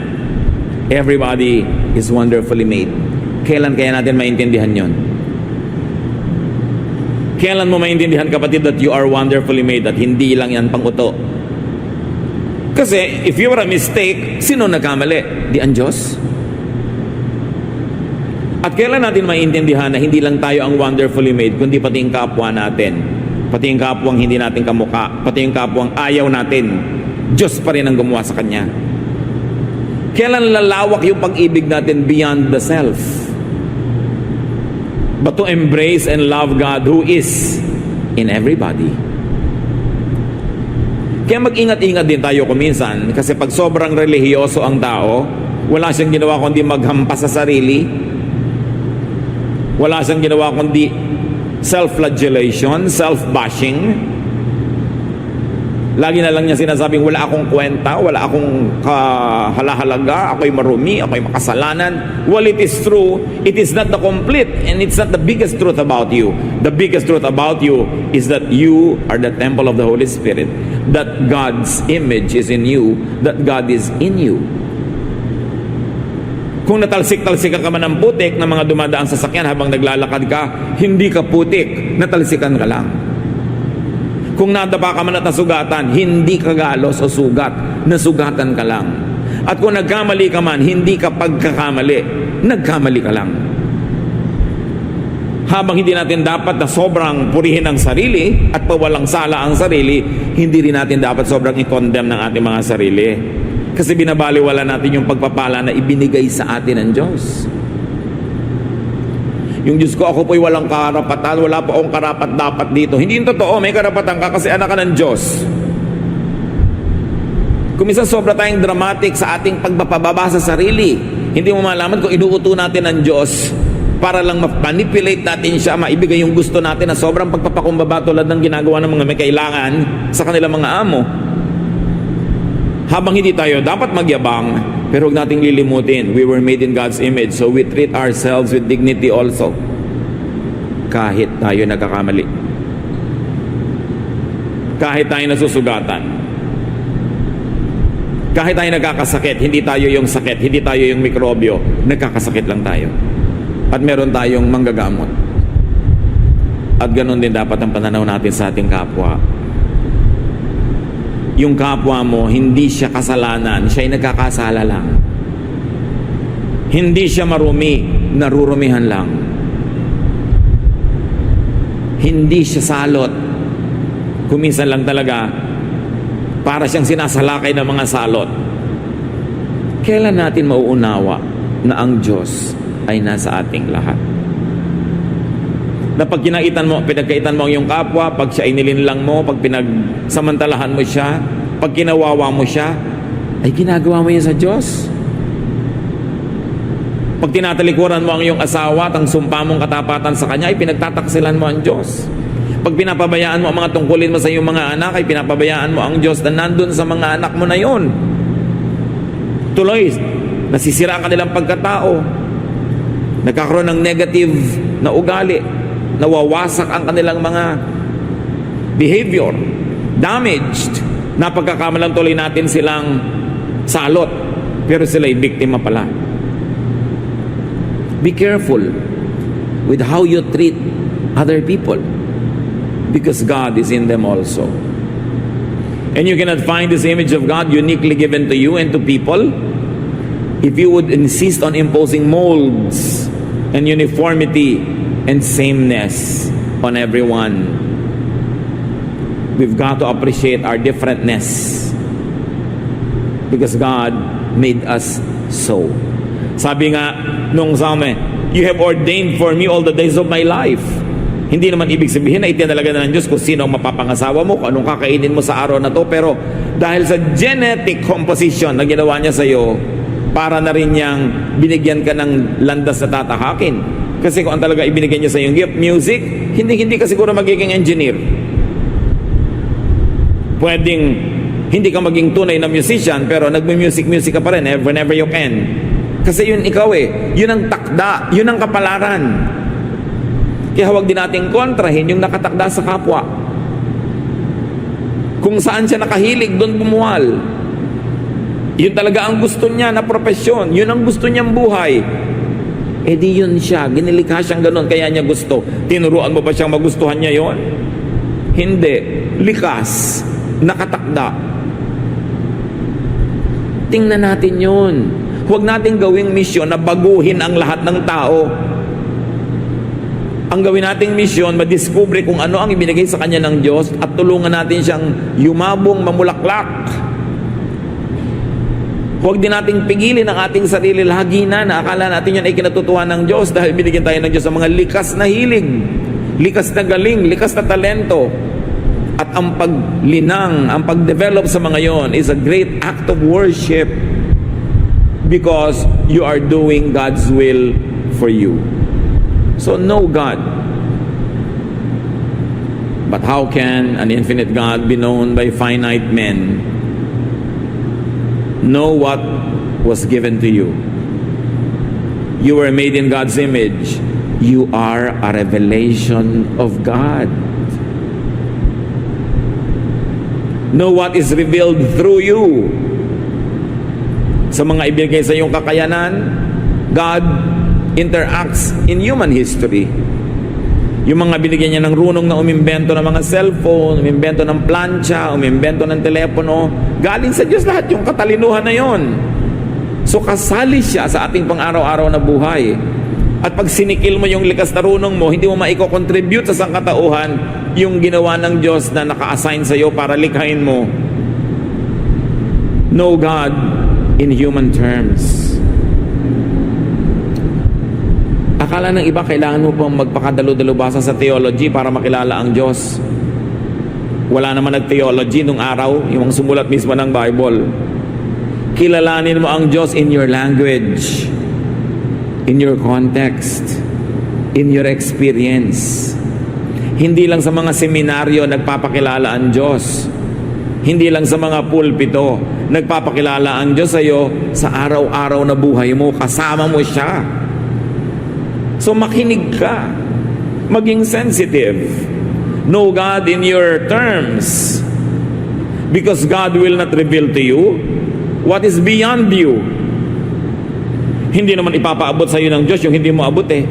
Everybody is wonderfully made. Kailan kaya natin maintindihan yon? Kailan mo maintindihan, kapatid, that you are wonderfully made, at hindi lang yan pang-uto? Kasi if you were a mistake, sino nagkamali? Di ang Diyos? At kailan natin maintindihan na hindi lang tayo ang wonderfully made, kundi pati yung kapwa natin, pati yung kapwang hindi natin kamukha, pati yung kapwang ayaw natin, Diyos pa rin ang gumawa sa Kanya. Kailan lalawak yung pag-ibig natin beyond the self, but to embrace and love God who is in everybody. Kaya mag-ingat-ingat din tayo kuminsan, kasi pag sobrang relihiyoso ang tao, wala siyang ginawa kundi maghampas sa sarili, wala siyang ginawa kundi self-flagellation, self-bashing. Lagi na lang niya sinasabing, wala akong kwenta, wala akong kahalahalaga, ako'y marumi, ako'y makasalanan. Well, it is true. It is not the complete, and it's not the biggest truth about you. The biggest truth about you is that you are the temple of the Holy Spirit, that God's image is in you, that God is in you. Kung natalsik-talsikan ka man ng putik ng mga dumadaang sasakyan habang naglalakad ka, hindi ka putik, natalsikan ka lang. Kung nadapa ka man at nasugatan, hindi ka galos o sugat, nasugatan ka lang. At kung nagkamali ka man, hindi ka pagkakamali, nagkamali ka lang. Habang hindi natin dapat na sobrang purihin ang sarili at pawalang sala ang sarili, hindi rin natin dapat sobrang i-condemn ng ating mga sarili. Kasi binabaliwala natin yung pagpapala na ibinigay sa atin ng Diyos. Yung Diyos ko, ako po'y walang karapatan, wala pa akong karapat-dapat dito. Hindi yung totoo, may karapatan ka kasi anak ka ng Diyos. Kung minsan sobra tayong dramatic sa ating pagpapababa sa sarili, hindi mo malaman kung inuuto natin ng Diyos para lang ma-manipulate natin siya, maibigay yung gusto natin na sobrang pagpapakumbaba tulad ng ginagawa ng mga may kailangan sa kanilang mga amo. Habang hindi tayo dapat magyabang, pero huwag nating lilimutin, we were made in God's image, so we treat ourselves with dignity also. Kahit tayo nagkakamali. Kahit tayo nasusugatan. Kahit tayo nagkakasakit, hindi tayo yung sakit, hindi tayo yung mikrobyo, nagkakasakit lang tayo. At meron tayong manggagamot. At ganun din dapat ang pananaw natin sa ating kapwa. Yung kapwa mo, hindi siya kasalanan, siya ay nagkakasala lang. Hindi siya marumi, narurumihan lang. Hindi siya salot. Kuminsan lang talaga, para siyang sinasalakay ng mga salot. Kailan natin mauunawa na ang Diyos ay nasa ating lahat? Na pag kinaitan mo, pinagkaitan mo ang iyong kapwa, pag siya ay nilinlang mo, pag pinagsamantalahan mo siya, pag kinawawa mo siya, ay ginagawa mo yan sa Diyos. Pag tinatalikuran mo ang iyong asawa at ang sumpa mong katapatan sa kanya, ay pinagtataksilan mo ang Diyos. Pag pinapabayaan mo ang mga tungkulin mo sa iyong mga anak, ay pinapabayaan mo ang Diyos na nandun sa mga anak mo na yon. Tuloy, nasisira ang kanilang pagkatao. Nagkakaroon ng negative na ugali. Nawawasak ang kanilang mga behavior. Damaged. Napagkakamalang tuloy natin silang salot. Pero sila'y biktima pala. Be careful with how you treat other people, because God is in them also. And you cannot find this image of God uniquely given to you and to people if you would insist on imposing molds and uniformity and sameness on everyone. We've got to appreciate our differentness because God made us so. Sabi nga nung Psalm, you have ordained for me all the days of my life. Hindi naman ibig sabihin na itinalaga na ng Diyos kung sino ang mapapangasawa mo, kung anong kakainin mo sa araw na to, pero dahil sa genetic composition na ginawa niya sa iyo, para na rin niyang binigyan ka ng landas na tatahakin. Kasi kung ang talaga ibinigay niya sa iyong gift, music, hindi ka siguro magiging engineer. Pwedeng hindi ka maging tunay na musician, pero nagme-music ka pa rin whenever you can. Kasi yun ikaw yun ang takda, yun ang kapalaran. Kaya huwag din nating kontrahin yung nakatakda sa kapwa. Kung saan siya nakahilig, doon bumuwal. Yun talaga ang gusto niya na propesyon, yun ang gusto niyang buhay. Di yun siya, ginilikha siyang ganun, kaya niya gusto. Tinuruan mo ba siyang magustuhan niya yon? Hindi. Likas, nakatakda. Tingnan natin yun. Huwag nating gawing misyon na baguhin ang lahat ng tao. Ang gawin nating misyon, madiskubre kung ano ang ibinigay sa kanya ng Diyos at tulungan natin siyang yumabong, mamulaklak. Huwag din nating pigilin ang ating sarili lagi na akala natin yan ay kinatutuhan ng Diyos dahil binigyan tayo ng Diyos sa mga likas na hilig, likas na galing, likas na talento. At ang paglinang, ang pagdevelop sa mga yon is a great act of worship because you are doing God's will for you. So know God. But how can an infinite God be known by finite men? Know what was given to you. You were made in God's image. You are a revelation of God. Know what is revealed through you. Sa mga ibigay sa iyong kakayanan, God interacts in human history. Yung mga binigyan niya ng runong na umimbento ng mga cellphone, umimbento ng plancha, umimbento ng telepono, galing sa Diyos lahat yung katalinuhan na yon. So kasali siya sa ating pang-araw-araw na buhay. At pag sinikil mo yung likas na runong mo, hindi mo maiko-contribute sa sangkatauhan yung ginawa ng Diyos na naka-assign sa iyo para likhain mo. Know God in human terms. Akala ng iba kailangan mo pang magpakadalo-dalubasa sa theology para makilala ang Diyos. Wala naman nag-theology nung araw, yung sumulat mismo ng Bible. Kilalanin mo ang Diyos in your language, in your context. in your experience. Hindi lang sa mga seminaryo nagpapakilala ang Diyos. Hindi lang sa mga pulpito nagpapakilala ang Diyos sa iyo. Sa araw-araw na buhay mo, kasama mo siya. So makinig ka. Maging sensitive. Know God in your terms. Because God will not reveal to you what is beyond you. Hindi naman ipapaabot sa iyo ng Diyos yung hindi mo abot eh.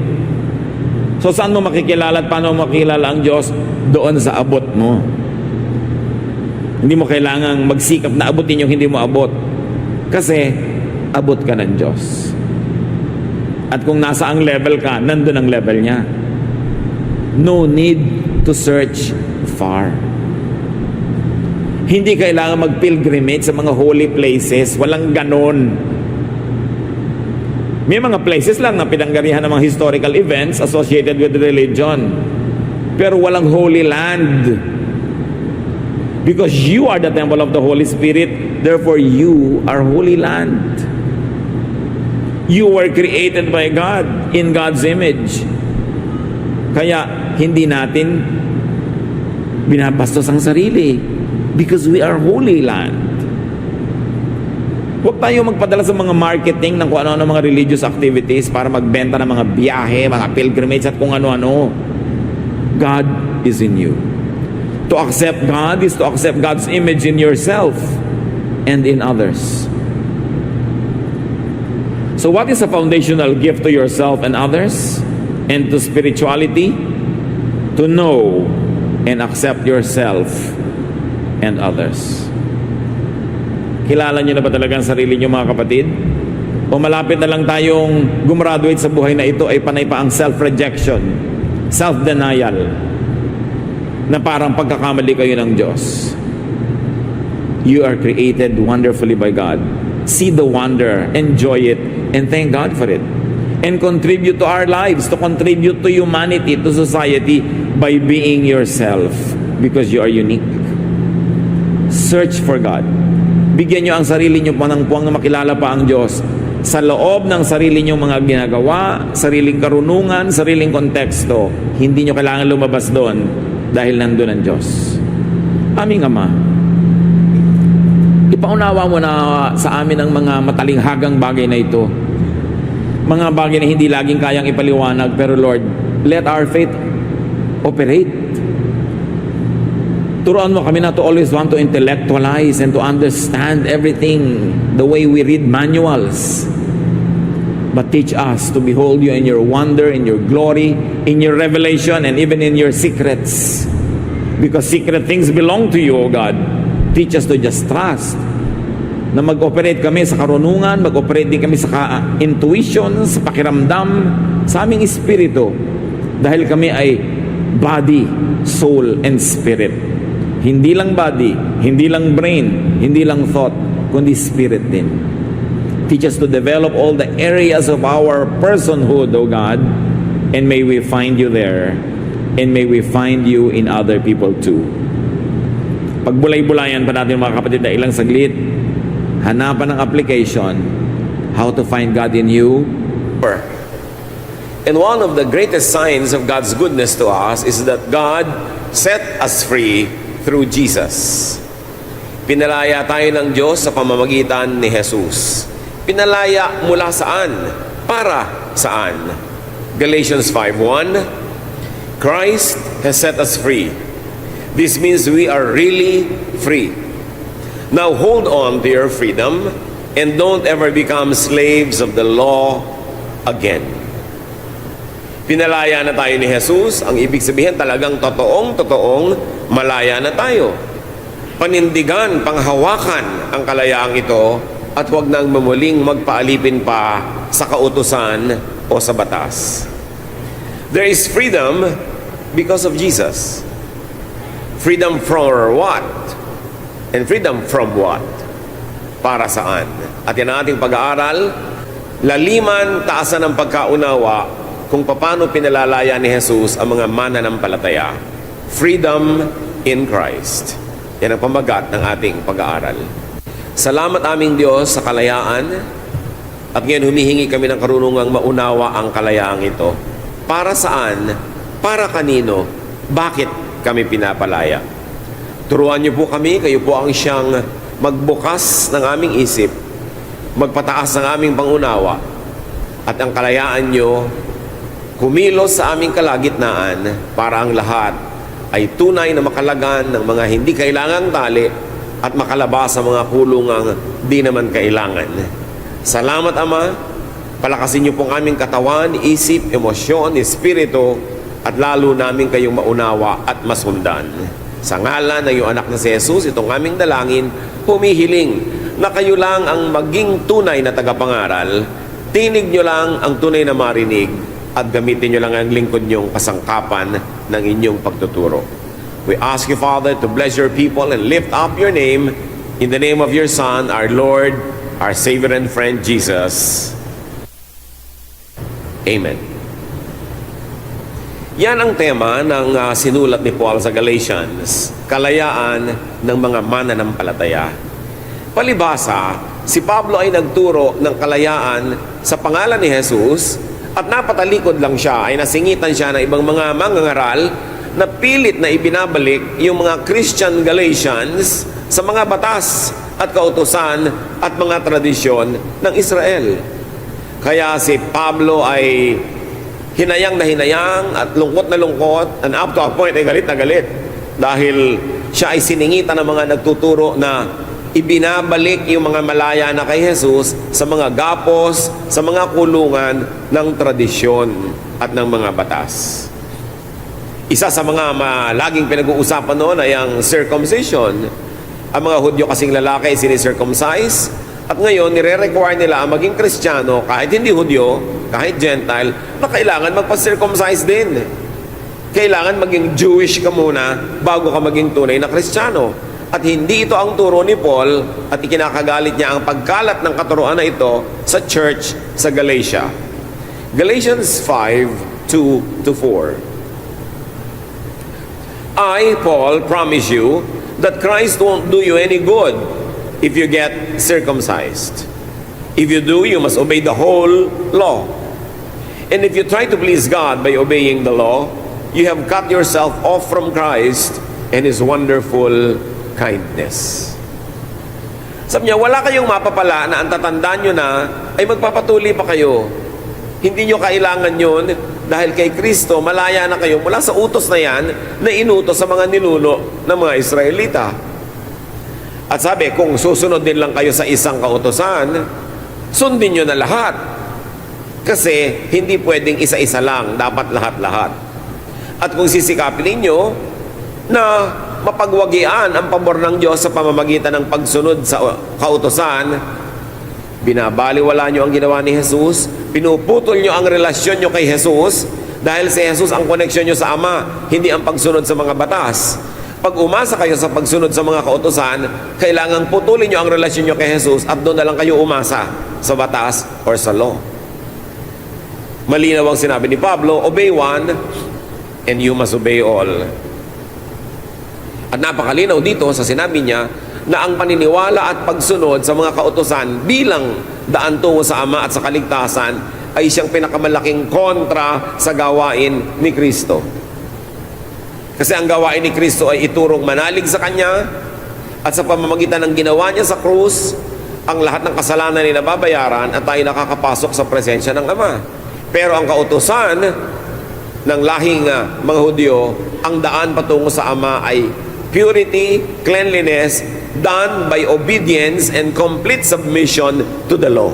So saan mo makikilala at paano mo makikilala ang Diyos? Doon sa abot mo. Hindi mo kailangang magsikap na abutin yung hindi mo abot. Kasi abot ka ng Diyos. At kung nasa ang level ka, nandun ang level niya. No need to search far. Hindi kailangan mag-pilgrimage sa mga holy places. Walang ganon. May mga places lang na pinanggarihan ng mga historical events associated with religion. Pero walang holy land. Because you are the temple of the Holy Spirit, therefore you are holy land. You were created by God in God's image. Kaya hindi natin binabastos ang sarili. Because we are holy land. Huwag tayo magpadala sa mga marketing ng kung ano-ano mga religious activities para magbenta ng mga biyahe, mga pilgrimage at kung ano-ano. God is in you. To accept God is to accept God's image in yourself and in others. So what is a foundational gift to yourself and others and to spirituality? To know and accept yourself and others. Kilala niyo na ba talaga ang sarili niyo, mga kapatid? O malapit na lang tayong gumraduate sa buhay na ito ay panay pa ang self-rejection, self-denial, na parang pagkakamali kayo ng Diyos. You are created wonderfully by God. See the wonder, enjoy it, and thank God for it. And contribute to our lives, to contribute to humanity, to society, by being yourself, because you are unique. Search for God. Bigyan nyo ang sarili nyo panangpuang na makilala pa ang Diyos sa loob ng sarili nyo mga ginagawa, sariling karunungan, sariling konteksto. Hindi nyo kailangan lumabas doon dahil nandun ang Diyos. Aming Ama, ipaunawa mo na sa amin ang mga matalinghagang bagay na ito. Mga bagay na hindi laging kayang ipaliwanag, pero Lord, let our faith operate. Turuan mo kami na to always want to intellectualize and to understand everything the way we read manuals. But teach us to behold you in your wonder, in your glory, in your revelation, and even in your secrets. Because secret things belong to you, O God. Teach us to just trust. Na mag-operate kami sa karunungan, mag-operate din kami sa intuition, sa pakiramdam, sa aming espiritu. Dahil kami ay body, soul, and spirit. Hindi lang body, hindi lang brain, hindi lang thought, kundi spirit din. Teach us to develop all the areas of our personhood, O God, and may we find you there, and may we find you in other people too. Pagbulay-bulayan pa natin, mga kapatid, na ilang saglit, hanapan ng application, how to find God in you. And one of the greatest signs of God's goodness to us is that God set us free through Jesus. Pinalaya tayo ng Diyos sa pamamagitan ni Jesus. Pinalaya mula saan? Para saan? Galatians 5:1, Christ has set us free. This means we are really free. Now hold on to your freedom and don't ever become slaves of the law again. Pinalaya na tayo ni Jesus, ang ibig sabihin talagang totoong malaya na tayo. Panindigan, panghawakan ang kalayaang ito at huwag nang mamuling magpaalipin pa sa kautusan o sa batas. There is freedom because of Jesus. Freedom for what? And freedom from what? Para saan? At yan ang ating pag-aaral, laliman, taasan ng pagkaunawa kung paano pinalalaya ni Jesus ang mga mananampalataya. Freedom in Christ. Yan ang pamagat ng ating pag-aaral. Salamat aming Diyos sa kalayaan, at ngayon humihingi kami ng karunungang maunawa ang kalayaang ito para saan, para kanino, bakit kami pinapalaya. Turuan niyo po kami, kayo po ang siyang magbukas ng aming isip, magpataas ng aming pangunawa, at ang kalayaan niyo kumilos sa aming kalagitnaan para ang lahat ay tunay na makalagan ng mga hindi kailangang tali at makalabas sa mga kulungang di naman kailangan. Salamat, Ama. Palakasin niyo pong aming katawan, isip, emosyon, espiritu, at lalo namin kayong maunawa at masundan. Sa ngalan ng iyong anak na si Jesus, itong aming dalangin, humihiling na kayo lang ang maging tunay na tagapangaral. Tinig niyo lang ang tunay na marinig at gamitin niyo lang ang lingkod niyong kasangkapan ng inyong pagtuturo. We ask you, Father, to bless your people and lift up your name in the name of your Son, our Lord, our Savior and friend, Jesus. Amen. Yan ang tema ng sinulat ni Paul sa Galatians, kalayaan ng mga mananampalataya. Palibhasa, si Pablo ay nagturo ng kalayaan sa pangalan ni Jesus at napatalikod lang siya, ay nasingitan siya ng ibang mga mangangaral na pilit na ibinabalik yung mga Christian Galatians sa mga batas at kautusan at mga tradisyon ng Israel. Kaya si Pablo ay hinayang na hinayang at lungkot na lungkot, and up to a point ay galit na galit dahil siya ay siningitan ng mga nagtuturo na ibinabalik yung mga malaya na kay Jesus sa mga gapos, sa mga kulungan ng tradisyon at ng mga batas. Isa sa mga laging pinag-uusapan noon ay ang circumcision. Ang mga Hudyo kasing lalaki ay sinicircumcise, at ngayon nire-require nila ang maging Kristiyano, kahit hindi Hudyo, kahit Gentile, na kailangan magpa-circumcise din. Kailangan maging Jewish ka muna bago ka maging tunay na Kristiyano. At hindi ito ang turo ni Paul, at ikinakagalit niya ang pagkalat ng katuruan na ito sa church sa Galatia. Galatians 5:2-4. I, Paul, promise you that Christ won't do you any good if you get circumcised. If you do, you must obey the whole law. And if you try to please God by obeying the law, you have cut yourself off from Christ and His wonderful kindness. Sabi niya, wala kayong mapapala na ang tatandaan nyo na ay magpapatuloy pa kayo. Hindi nyo kailangan yun dahil kay Kristo, malaya na kayo mula sa utos na yan na inutos sa mga ninuno ng mga Israelita. At sabi, kung susunod din lang kayo sa isang kautosan, sundin nyo na lahat. Kasi hindi pwedeng isa-isa lang, dapat lahat-lahat. At kung sisikapin ninyo na mapagwagian ang pabor ng Diyos sa pamamagitan ng pagsunod sa kautosan, binabaliwala nyo ang ginawa ni Jesus, pinuputol nyo ang relasyon nyo kay Jesus, dahil si Jesus ang koneksyon nyo sa Ama, hindi ang pagsunod sa mga batas. Pag umasa kayo sa pagsunod sa mga kautosan, kailangang putulin nyo ang relasyon nyo kay Jesus at doon na lang kayo umasa sa batas or sa law. Malinaw ang sinabi ni Pablo, obey one and you must obey all. At napakalinaw dito sa sinabi niya na ang paniniwala at pagsunod sa mga kautusan bilang daan tungo sa Ama at sa kaligtasan ay siyang pinakamalaking kontra sa gawain ni Kristo. Kasi ang gawain ni Kristo ay iturong manalig sa Kanya, at sa pamamagitan ng ginawa niya sa krus, ang lahat ng kasalanan ay nababayaran at tayo nakakapasok sa presensya ng Ama. Pero ang kautusan ng lahing mga Hudyo, ang daan patungo sa Ama ay purity, cleanliness, done by obedience and complete submission to the law.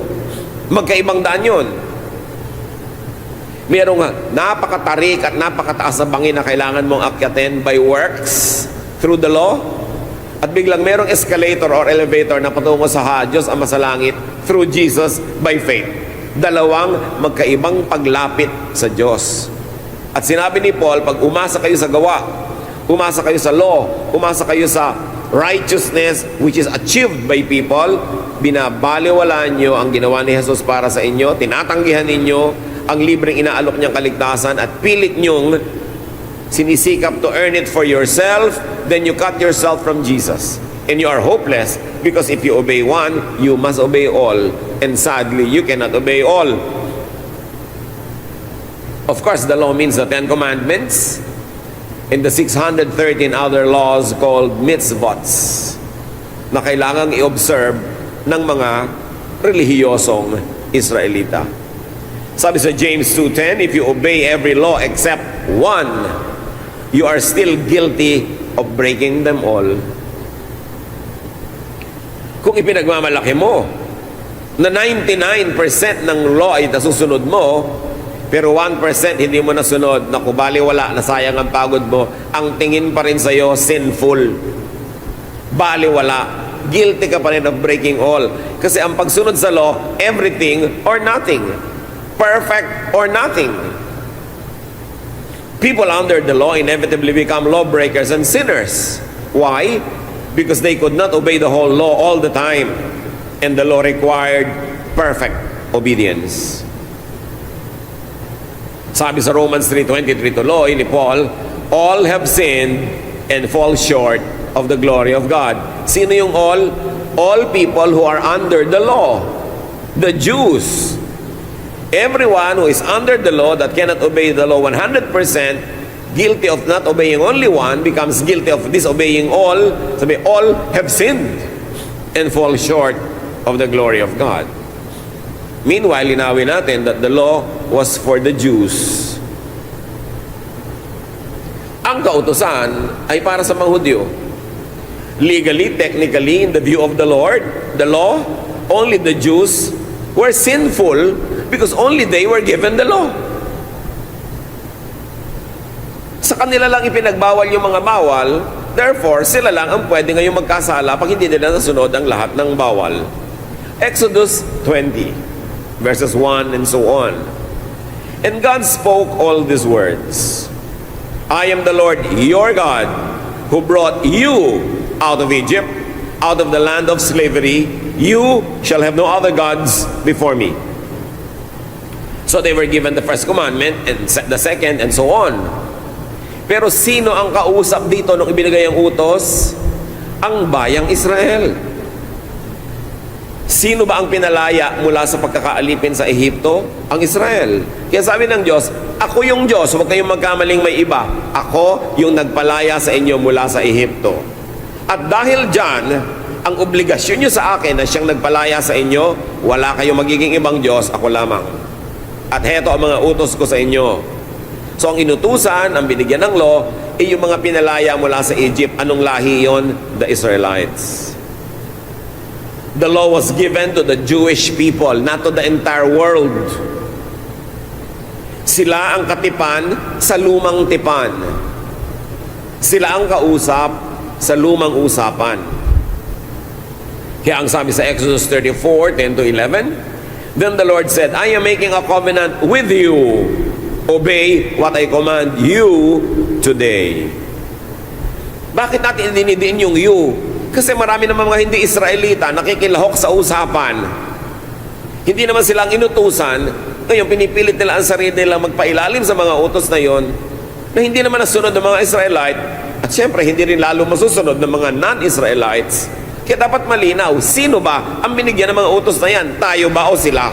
Magkaibang daan yun. Merong napakatarik at napakataas na bangin na kailangan mong akyatin by works through the law, at biglang merong escalator or elevator na patungo sa Diyos ang masalangit through Jesus by faith. Dalawang magkaibang paglapit sa Diyos. At sinabi ni Paul, pag umasa kayo sa gawa, umasa kayo sa law, umasa kayo sa righteousness which is achieved by people, binabaliwalaan nyo ang ginawa ni Jesus para sa inyo, tinatanggihan ninyo ang libreng inaalok niyang kaligtasan, at pilit nyong sinisikap to earn it for yourself, then you cut yourself from Jesus. And you are hopeless, because if you obey one, you must obey all. And sadly, you cannot obey all. Of course, the law means the Ten Commandments and the 613 other laws called mitzvots na kailangang i-observe ng mga relihiyosong Israelita. Sabi sa James 2:10, if you obey every law except one, you are still guilty of breaking them all. Kung ipinagmamalaki mo na 99% ng law ay nasusunod mo, pero 1% hindi mo nasunod, naku, baliwala, nasayang ang pagod mo, ang tingin pa rin sa'yo, sinful. Baliwala. Guilty ka pa rin of breaking all. Kasi ang pagsunod sa law, everything or nothing. Perfect or nothing. People under the law inevitably become lawbreakers and sinners. Why? Because they could not obey the whole law all the time. And the law required perfect obedience. Sabi sa Romans 3:23 tuloy ni Paul, all have sinned and fall short of the glory of God. Sino yung all? All people who are under the law. The Jews. Everyone who is under the law that cannot obey the law 100%, guilty of not obeying only one, becomes guilty of disobeying all. Sabi, all have sinned and fall short of the glory of God. Meanwhile, linawin natin that the law was for the Jews. Ang kautusan ay para sa mga Hudyo. Legally, technically, in the view of the Lord, the law, only the Jews were sinful because only they were given the law. Sa kanila lang ipinagbawal yung mga bawal, therefore, sila lang ang pwede ngayong magkasala pag hindi nila nasunod ang lahat ng bawal. Exodus 20, verses 1 and so on. And God spoke all these words. I am the Lord your God, who brought you out of Egypt, out of the land of slavery. You shall have no other gods before me. So they were given the first commandment and the second and so on. Pero sino ang kausap dito nung ibinigay ang utos? Ang bayang Israel. Sino ba ang pinalaya mula sa pagkakaalipin sa Ehipto? Ang Israel. Kaya sabi ng Diyos, ako yung Diyos, huwag kayong magkamaling may iba. Ako yung nagpalaya sa inyo mula sa Ehipto. At dahil dyan, ang obligasyon nyo sa akin na siyang nagpalaya sa inyo, wala kayong magiging ibang Diyos, ako lamang. At heto ang mga utos ko sa inyo. So ang inutusan, ang binigyan ng law, ay yung mga pinalaya mula sa Egypt. Anong lahi yon? The Israelites. The law was given to the Jewish people, not to the entire world. Sila ang katipan sa lumang tipan. Sila ang kausap sa lumang usapan. Kaya ang sabi sa Exodus 34, 10 to 11, then the Lord said, I am making a covenant with you. Obey what I command you today. Bakit natin dinidiin yung you? Kasi marami naman mga hindi Israelita nakikilahok sa usapan. Hindi naman silang inutusan. Ngayon, pinipilit nila ang sarili nila magpailalim sa mga utos na yon na hindi naman nasunod ng mga Israelite at syempre hindi rin lalo masusunod ng mga non-Israelites. Kaya dapat malinaw, sino ba ang binigyan ng mga utos na yan? Tayo ba o sila?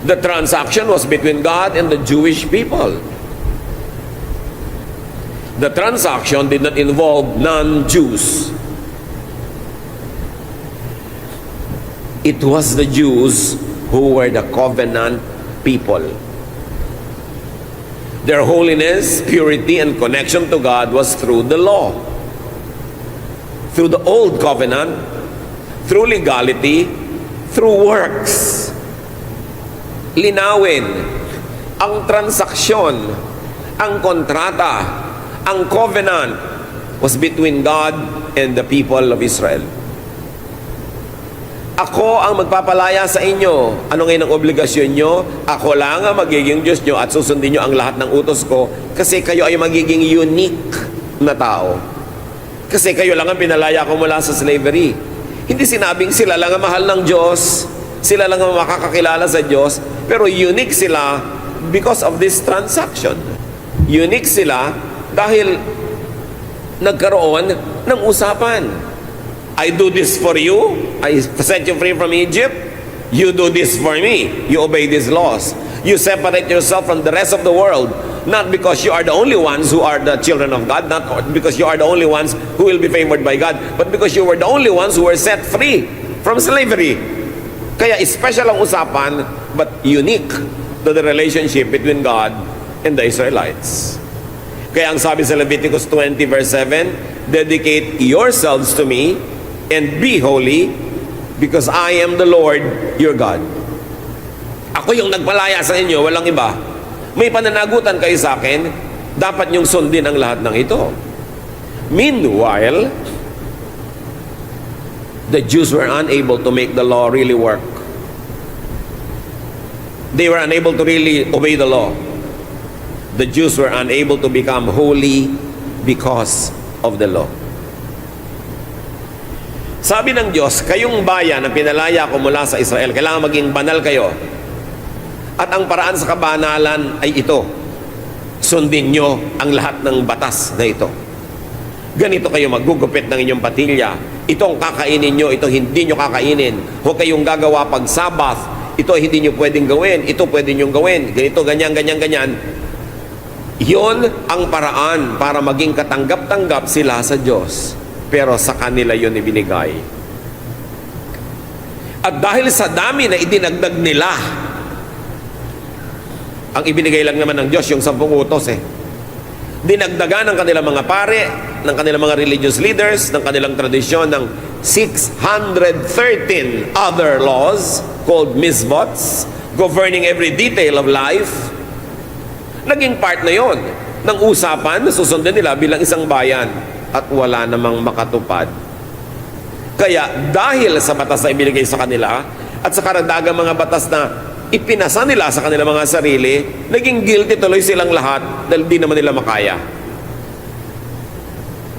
The transaction was between God and the Jewish people. The transaction did not involve non-Jews. It was the Jews who were the covenant people. Their holiness, purity, and connection to God was through the law. Through the old covenant, through legality, through works. Linawin, ang transaksyon, ang kontrata, ang covenant was between God and the people of Israel. Ako ang magpapalaya sa inyo. Ano ngayon ang obligasyon nyo? Ako lang ang magiging Diyos nyo at susundin nyo ang lahat ng utos ko kasi kayo ay magiging unique na tao. Kasi kayo lang ang pinalaya ko mula sa slavery. Hindi sinabing sila lang ang mahal ng Diyos, sila lang ang makakakilala sa Diyos, pero unique sila because of this transaction. Unique sila dahil nagkaroon ng usapan. I do this for you. I set you free from Egypt. You do this for me. You obey these laws. You separate yourself from the rest of the world, not because you are the only ones who are the children of God, not because you are the only ones who will be favored by God, but because you were the only ones who were set free from slavery. Kaya special ang usapan, but unique to the relationship between God and the Israelites. Kaya ang sabi sa Leviticus 20 verse 7, dedicate yourselves to me and be holy because I am the Lord your God. Ako yung nagpalaya sa inyo, walang iba. May pananagutan kayo sa akin, dapat niyong sundin ang lahat ng ito. Meanwhile, the Jews were unable to make the law really work. They were unable to really obey the law. The Jews were unable to become holy because of the law. Sabi ng Diyos, kayong bayan na pinalaya ko mula sa Israel, kailangan maging banal kayo. At ang paraan sa kabanalan ay ito. Sundin nyo ang lahat ng batas na ito. Ganito kayo maggugupit ng inyong patilya. Ito ang kakainin nyo, ito hindi nyo kakainin. Huwag kayong gagawa pag Sabbath. Ito hindi nyo pwedeng gawin, ito pwede nyo gawin. Ganito, ganyan, ganyan, ganyan. Yon ang paraan para maging katanggap-tanggap sila sa Diyos. Pero sa kanila yon ibinigay. At dahil sa dami na idinagdag nila, ang ibinigay lang naman ng Diyos yung 10 utos dinagdagan ng kanilang mga pare, ng kanilang mga religious leaders, ng kanilang tradisyon ng 613 other laws called misbots, governing every detail of life. Naging part na yon ng usapan na susundin nila bilang isang bayan at wala namang makatupad. Kaya dahil sa batas na ibinigay sa kanila at sa karagdagang mga batas na ipinasa nila sa kanilang mga sarili, naging guilty tuloy silang lahat dahil di naman nila makaya.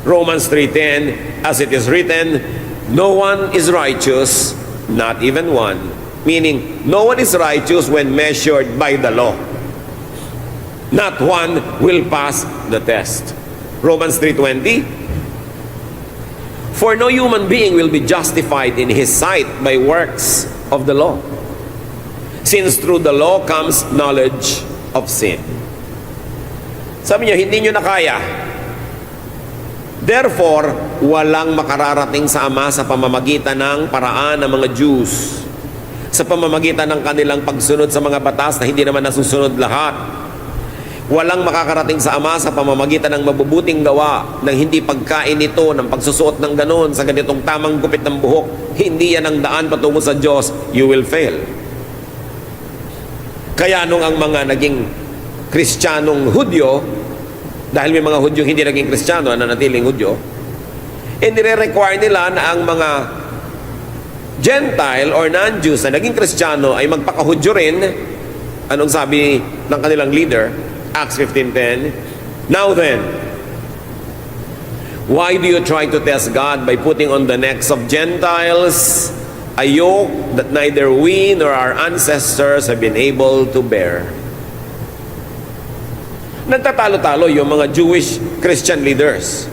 Romans 3:10, as it is written, no one is righteous, not even one. Meaning, no one is righteous when measured by the law. Not one will pass the test. Romans 3:20, for no human being will be justified in his sight by works of the law, since through the law comes knowledge of sin. Sabi niyo, hindi niyo na kaya. Therefore, walang makararating sa Ama sa pamamagitan ng paraan ng mga Jews, sa pamamagitan ng kanilang pagsunod sa mga batas na hindi naman nasusunod lahat. Walang makakarating sa Ama sa pamamagitan ng mabubuting gawa, ng hindi pagkain nito, ng pagsusuot ng ganon, sa ganitong tamang gupit ng buhok. Hindi yan ang daan patungo sa Diyos. You will fail. Kaya nung ang mga naging Kristiyanong Hudyo, dahil may mga Hudyo hindi naging Kristiyano, nanatiling Hudyo, nire-require nila na ang mga Gentile or non-Jews na naging Kristiyano ay magpaka-Hudyo rin. Anong sabi ng kanilang leader? Acts 15:10, now then, why do you try to test God by putting on the necks of Gentiles a yoke that neither we nor our ancestors have been able to bear? Nagtatalo-talo yung mga Jewish Christian leaders.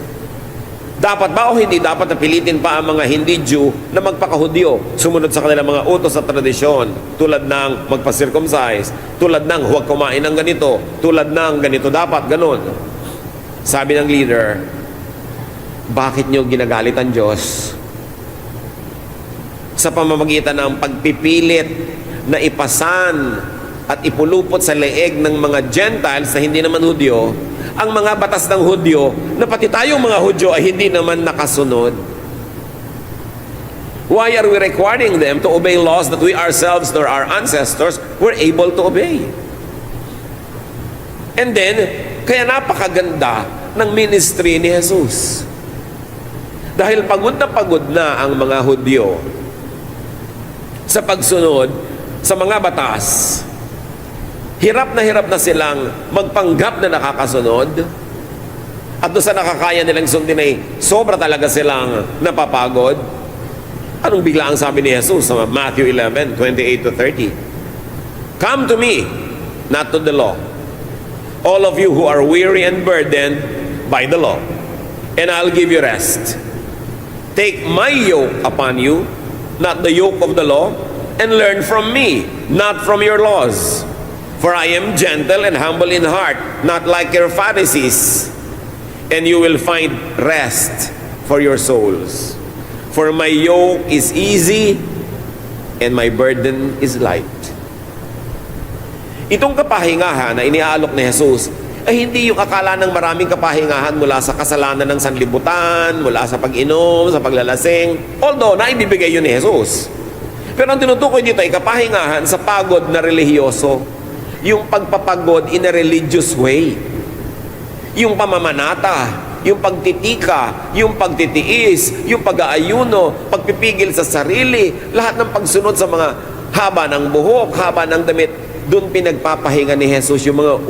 Dapat ba o hindi dapat napilitin pa ang mga hindi Jew na magpaka-Hudyo, sumunod sa kanilang mga utos at tradisyon, tulad ng magpa-circumcise, tulad ng huwag kumain ng ganito, tulad ng ganito dapat, ganun. Sabi ng leader, bakit nyo ginagalit ang Diyos? Sa pamamagitan ng pagpipilit na ipasan at ipulupot sa leeg ng mga Gentiles na hindi naman Hudyo ang mga batas ng Hudyo na pati tayong mga Hudyo ay hindi naman nakasunod. Why are we requiring them to obey laws that we ourselves nor our ancestors were able to obey? And then, kaya napakaganda ng ministry ni Jesus. Dahil pagod na ang mga Hudyo sa pagsunod sa mga batas, hirap na silang magpanggap na nakakasunod, at doon sa nakakaya nilang sundin ay sobra talaga silang napapagod. Anong bigla ang sabi ni Jesus sa Matthew 11:28-30? Come to me, not to the law, all of you who are weary and burdened by the law, and I'll give you rest. Take my yoke upon you, not the yoke of the law, and learn from me, not from your laws. For I am gentle and humble in heart, not like your Pharisees, and you will find rest for your souls. For my yoke is easy and my burden is light. Itong kapahingahan na iniaalok ni Jesus ay hindi yung akala ng maraming kapahingahan mula sa kasalanan ng sanlibutan, mula sa pag-inom, sa paglalasing. Although, naibibigay yun ni Jesus. Pero ang tinutukoy dito ay kapahingahan sa pagod na relihiyoso. Yung pagpapagod in a religious way. Yung pamamanata, yung pagtitika, yung pagtitiis, yung pag-aayuno, pagpipigil sa sarili, lahat ng pagsunod sa mga haba ng buhok, haba ng damit, doon pinagpapahinga ni Jesus yung mga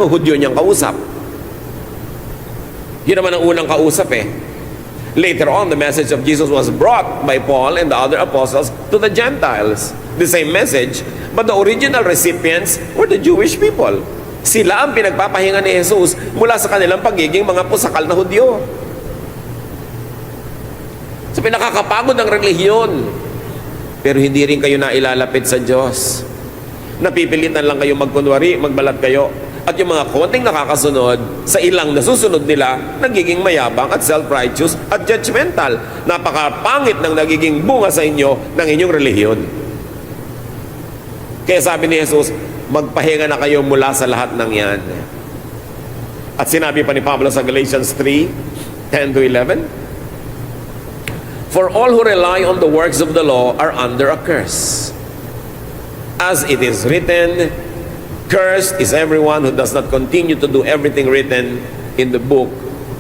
Hudyo niyang kausap. Yun naman ang unang kausap eh. Later on, the message of Jesus was brought by Paul and the other apostles to the Gentiles. The same message, but the original recipients were the Jewish people. Sila ang pinagpapahinga ni Jesus mula sa kanilang pagiging mga pusakal na Hudyo. So pinakakapagod ang relihiyon. Pero hindi rin kayo nailalapit sa Diyos. Napipilitan lang kayo magkunwari, magbalat kayo. At yung mga konting nakakasunod, sa ilang nasusunod nila, nagiging mayabang at self-righteous at judgmental. Napakapangit ng nagiging bunga sa inyo ng inyong relihiyon. Kaya sabi ni Jesus, magpahinga na kayo mula sa lahat ng yan. At sinabi pa ni Pablo sa Galatians 3:10-11, For all who rely on the works of the law are under a curse. As it is written, Cursed is everyone who does not continue to do everything written in the book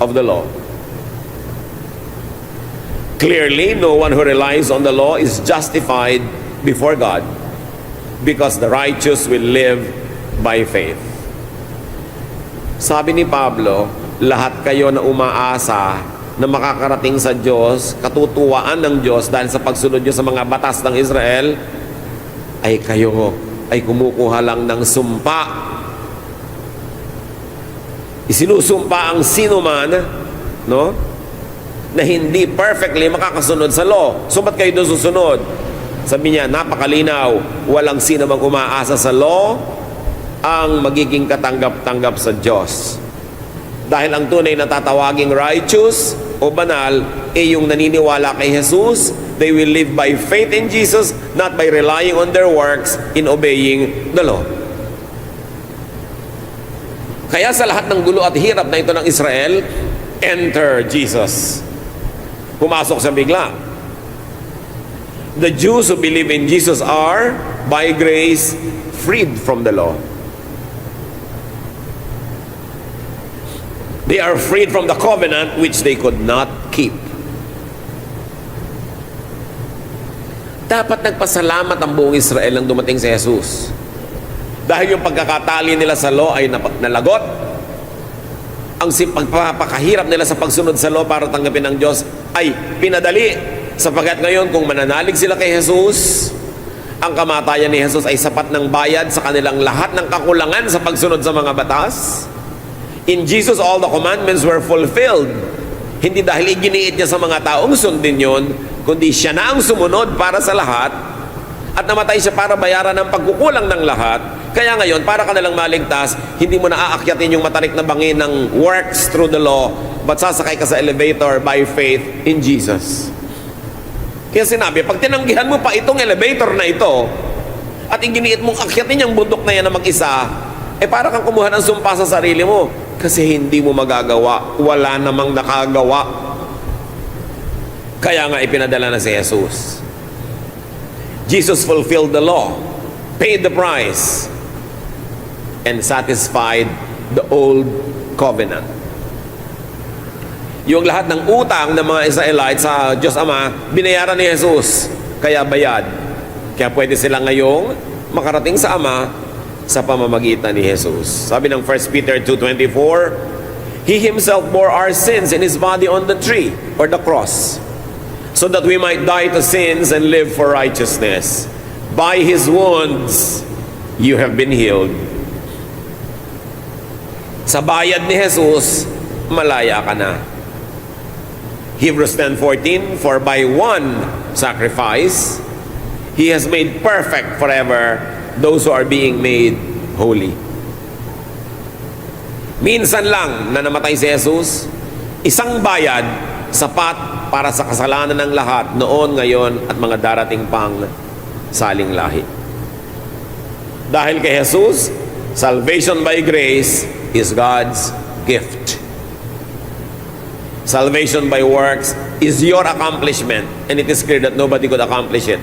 of the law. Clearly, no one who relies on the law is justified before God, because the righteous will live by faith. Sabi ni Pablo, lahat kayo na umaasa na makakarating sa Diyos, katutuwaan ng Diyos dahil sa pagsunod nyo sa mga batas ng Israel, ay kayo ay kumukuha lang ng sumpa. Isinusumpa ang sino man, no, na hindi perfectly makakasunod sa law. So ba't kayo doon susunod? Sabi niya, napakalinaw, walang sino mang umaasa sa law ang magiging katanggap-tanggap sa Diyos. Dahil ang tunay na tatawaging righteous o banal ay yung naniniwala kay Jesus. They will live by faith in Jesus, not by relying on their works in obeying the law. Kaya sa lahat ng gulo at hirap na ito ng Israel, enter Jesus. Pumasok siya bigla. The Jews who believe in Jesus are, by grace, freed from the law. They are freed from the covenant which they could not keep. Dapat nagpasalamat ang buong Israel nang dumating si Jesus. Dahil yung pagkakatali nila sa law ay nalagot. Ang pagpapakahirap nila sa pagsunod sa law para tanggapin ng Diyos ay pinadali. Sapagkat ngayon kung mananalig sila kay Jesus, ang kamatayan ni Jesus ay sapat ng bayad sa kanilang lahat ng kakulangan sa pagsunod sa mga batas. In Jesus, all the commandments were fulfilled. Hindi dahil iginiit niya sa mga taong sundin yun, kundi siya na ang sumunod para sa lahat at namatay siya para bayaran ng pagkukulang ng lahat. Kaya ngayon, para ka nalang maligtas, hindi mo na aakyatin yung matarik na bangin ng works through the law, but sasakay ka sa elevator by faith in Jesus. Kaya sinabi, pag tinanggihan mo pa itong elevator na ito at iginiit mong akyatin yung bundok na yan na mag-isa, para kang kumuha ng sumpa sa sarili mo kasi hindi mo magagawa. Wala namang nakagawa. Kaya nga ipinadala na si Jesus. Jesus fulfilled the law, paid the price, and satisfied the old covenant. Yung lahat ng utang ng mga Israelites sa Diyos Ama, binayaran ni Jesus. Kaya bayad. Kaya pwede sila ngayong makarating sa Ama sa pamamagitan ni Jesus. Sabi ng 1 Peter 2:24, He Himself bore our sins in His body on the tree or the cross, so that we might die to sins and live for righteousness. By His wounds, you have been healed. Sa bayad ni Jesus, malaya ka na. Hebrews 10:14, For by one sacrifice, He has made perfect forever those who are being made holy. Minsan lang na namatay si Jesus, isang bayad, sapat para sa kasalanan ng lahat noon, ngayon, at mga darating pang saling lahi. Dahil kay Jesus, salvation by grace is God's gift. Salvation by works is your accomplishment, and it is clear that nobody could accomplish it.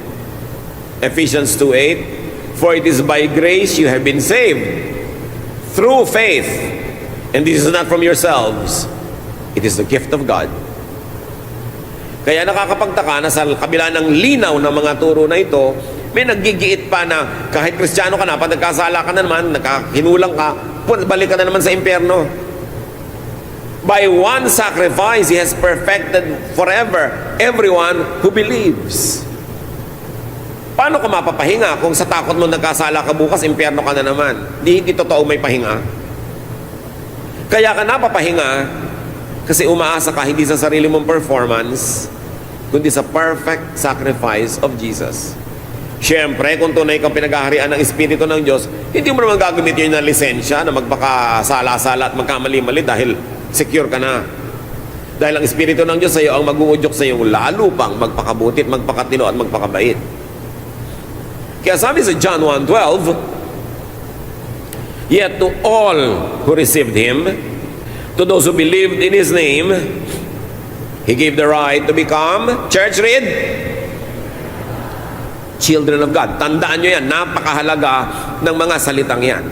Ephesians 2:8, for it is by grace you have been saved, through faith, and this is not from yourselves, it is the gift of God. Kaya nakakapagtaka na sa kabila ng linaw ng mga turo na ito, may naggigiit pa na kahit Kristiyano ka na, pag nagkasala ka na naman, nakakinulang ka, balik ka na naman sa impyerno. By one sacrifice, He has perfected forever everyone who believes. Paano ka mapapahinga kung sa takot mo nagkasala ka bukas, impyerno ka na naman? Hindi totoo may pahinga. Kaya ka napapahinga kasi umaasa ka hindi sa sarili mong performance, kundi sa perfect sacrifice of Jesus. Siyempre, kung tunay kang pinaghaharian ng Espiritu ng Diyos, hindi mo naman gagamit yun na lisensya na magpakasala-sala at magkamali-mali dahil secure ka na. Dahil ang Espiritu ng Diyos sa iyo ang mag-uudyok sa iyo lalo pang magpakabuti at magpakatino at magpakabait. Kaya sabi sa John 1:12, yet to all who received Him, to those who believed in His name, He gave the right to become, church read, children of God. Tandaan nyo yan, napakahalaga ng mga salitang yan.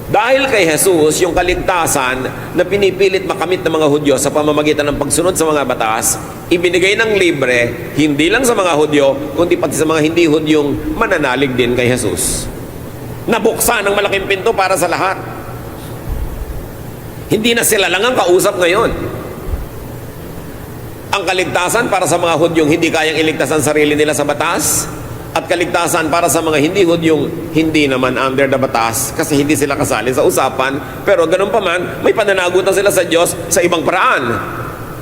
Dahil kay Jesus, yung kaligtasan na pinipilit makamit ng mga Hudyo sa pamamagitan ng pagsunod sa mga batas, ibinigay ng libre, hindi lang sa mga Hudyo, kundi pati sa mga hindi Hudyong mananalig din kay Jesus. Nabuksan ang malaking pinto para sa lahat. Hindi na sila lang ang kausap ngayon. Ang kaligtasan para sa mga Hudyong hindi kayang iligtas ang sarili nila sa batas, at kaligtasan para sa mga hindi Hudyong hindi naman under the batas kasi hindi sila kasali sa usapan, pero ganun pa man, may pananagutan sila sa Diyos sa ibang paraan.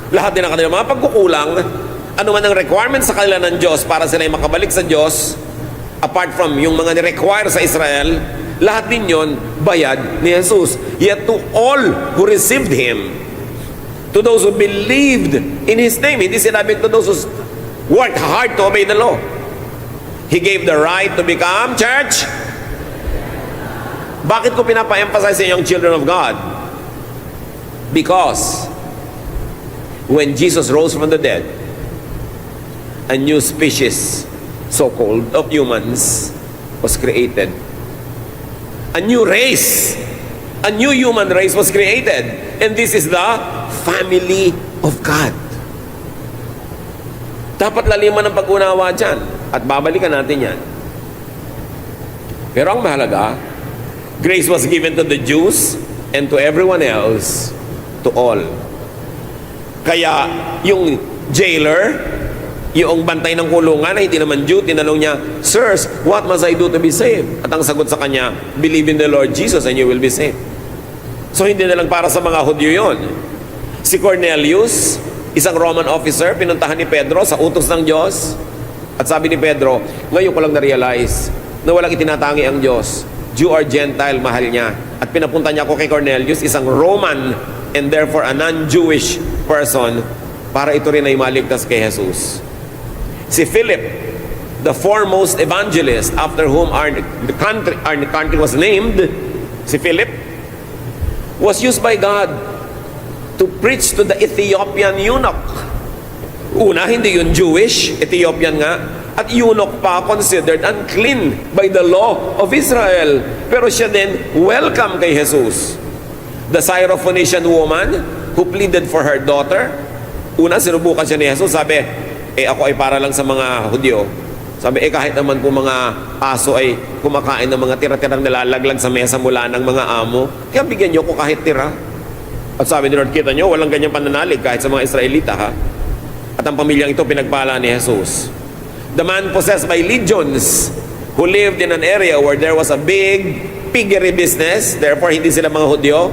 Lahat din ang kanilang mga pagkukulang, ano man ang requirements sa kanila ng Diyos para sila ay makabalik sa Diyos, apart from yung mga ni-require sa Israel, lahat din yon bayad ni Jesus. Yet to all who received Him, to those who believed in His name, hindi sinabi to those who worked hard to obey the law, He gave the right to become, church. Bakit ko pinapa-emphasize sa yung children of God? Because when Jesus rose from the dead, a new species, so-called, of humans was created. A new race, a new human race was created. And this is the family of God. Dapat laliman ng pag-unawa dyan. At babalikan natin yan. Pero ang mahalaga, grace was given to the Jews and to everyone else, to all. Kaya yung jailer, yung bantay ng kulungan na hindi naman Jew, tinanong niya, sirs, what must I do to be saved? At ang sagot sa kanya, believe in the Lord Jesus and you will be saved. So hindi na lang para sa mga Hudyo yun. Si Cornelius, isang Roman officer, pinuntahan ni Pedro sa utos ng Diyos. At sabi ni Pedro, ngayon ko lang na-realize na walang itinatangi ang Diyos. Jew or Gentile, mahal niya. At pinapunta niya ako kay Cornelius, isang Roman and therefore a non-Jewish person, para ito rin ay maligtas kay Jesus. Si Philip, the foremost evangelist after whom our country was named, si Philip, was used by God to preach to the Ethiopian eunuch. Una, hindi yun Jewish, Ethiopian nga, at eunuch pa considered unclean by the law of Israel. Pero siya din welcome kay Jesus. The Syrophoenician woman who pleaded for her daughter, una, sinubukan siya ni Jesus, sabi, ako ay para lang sa mga Hudyo. Sabi, kahit naman po mga aso ay kumakain ng mga tira-tirang nalalaglag sa mesa mula ng mga amo, kaya bigyan niyo ko kahit tira. At sabi ni Lord, kita niyo, walang ganyang pananalig kahit sa mga Israelita, ha? At ang pamilyang ito pinagpala ni Jesus. The man possessed by legions, who lived in an area where there was a big piggery business, therefore hindi sila mga Hudyo,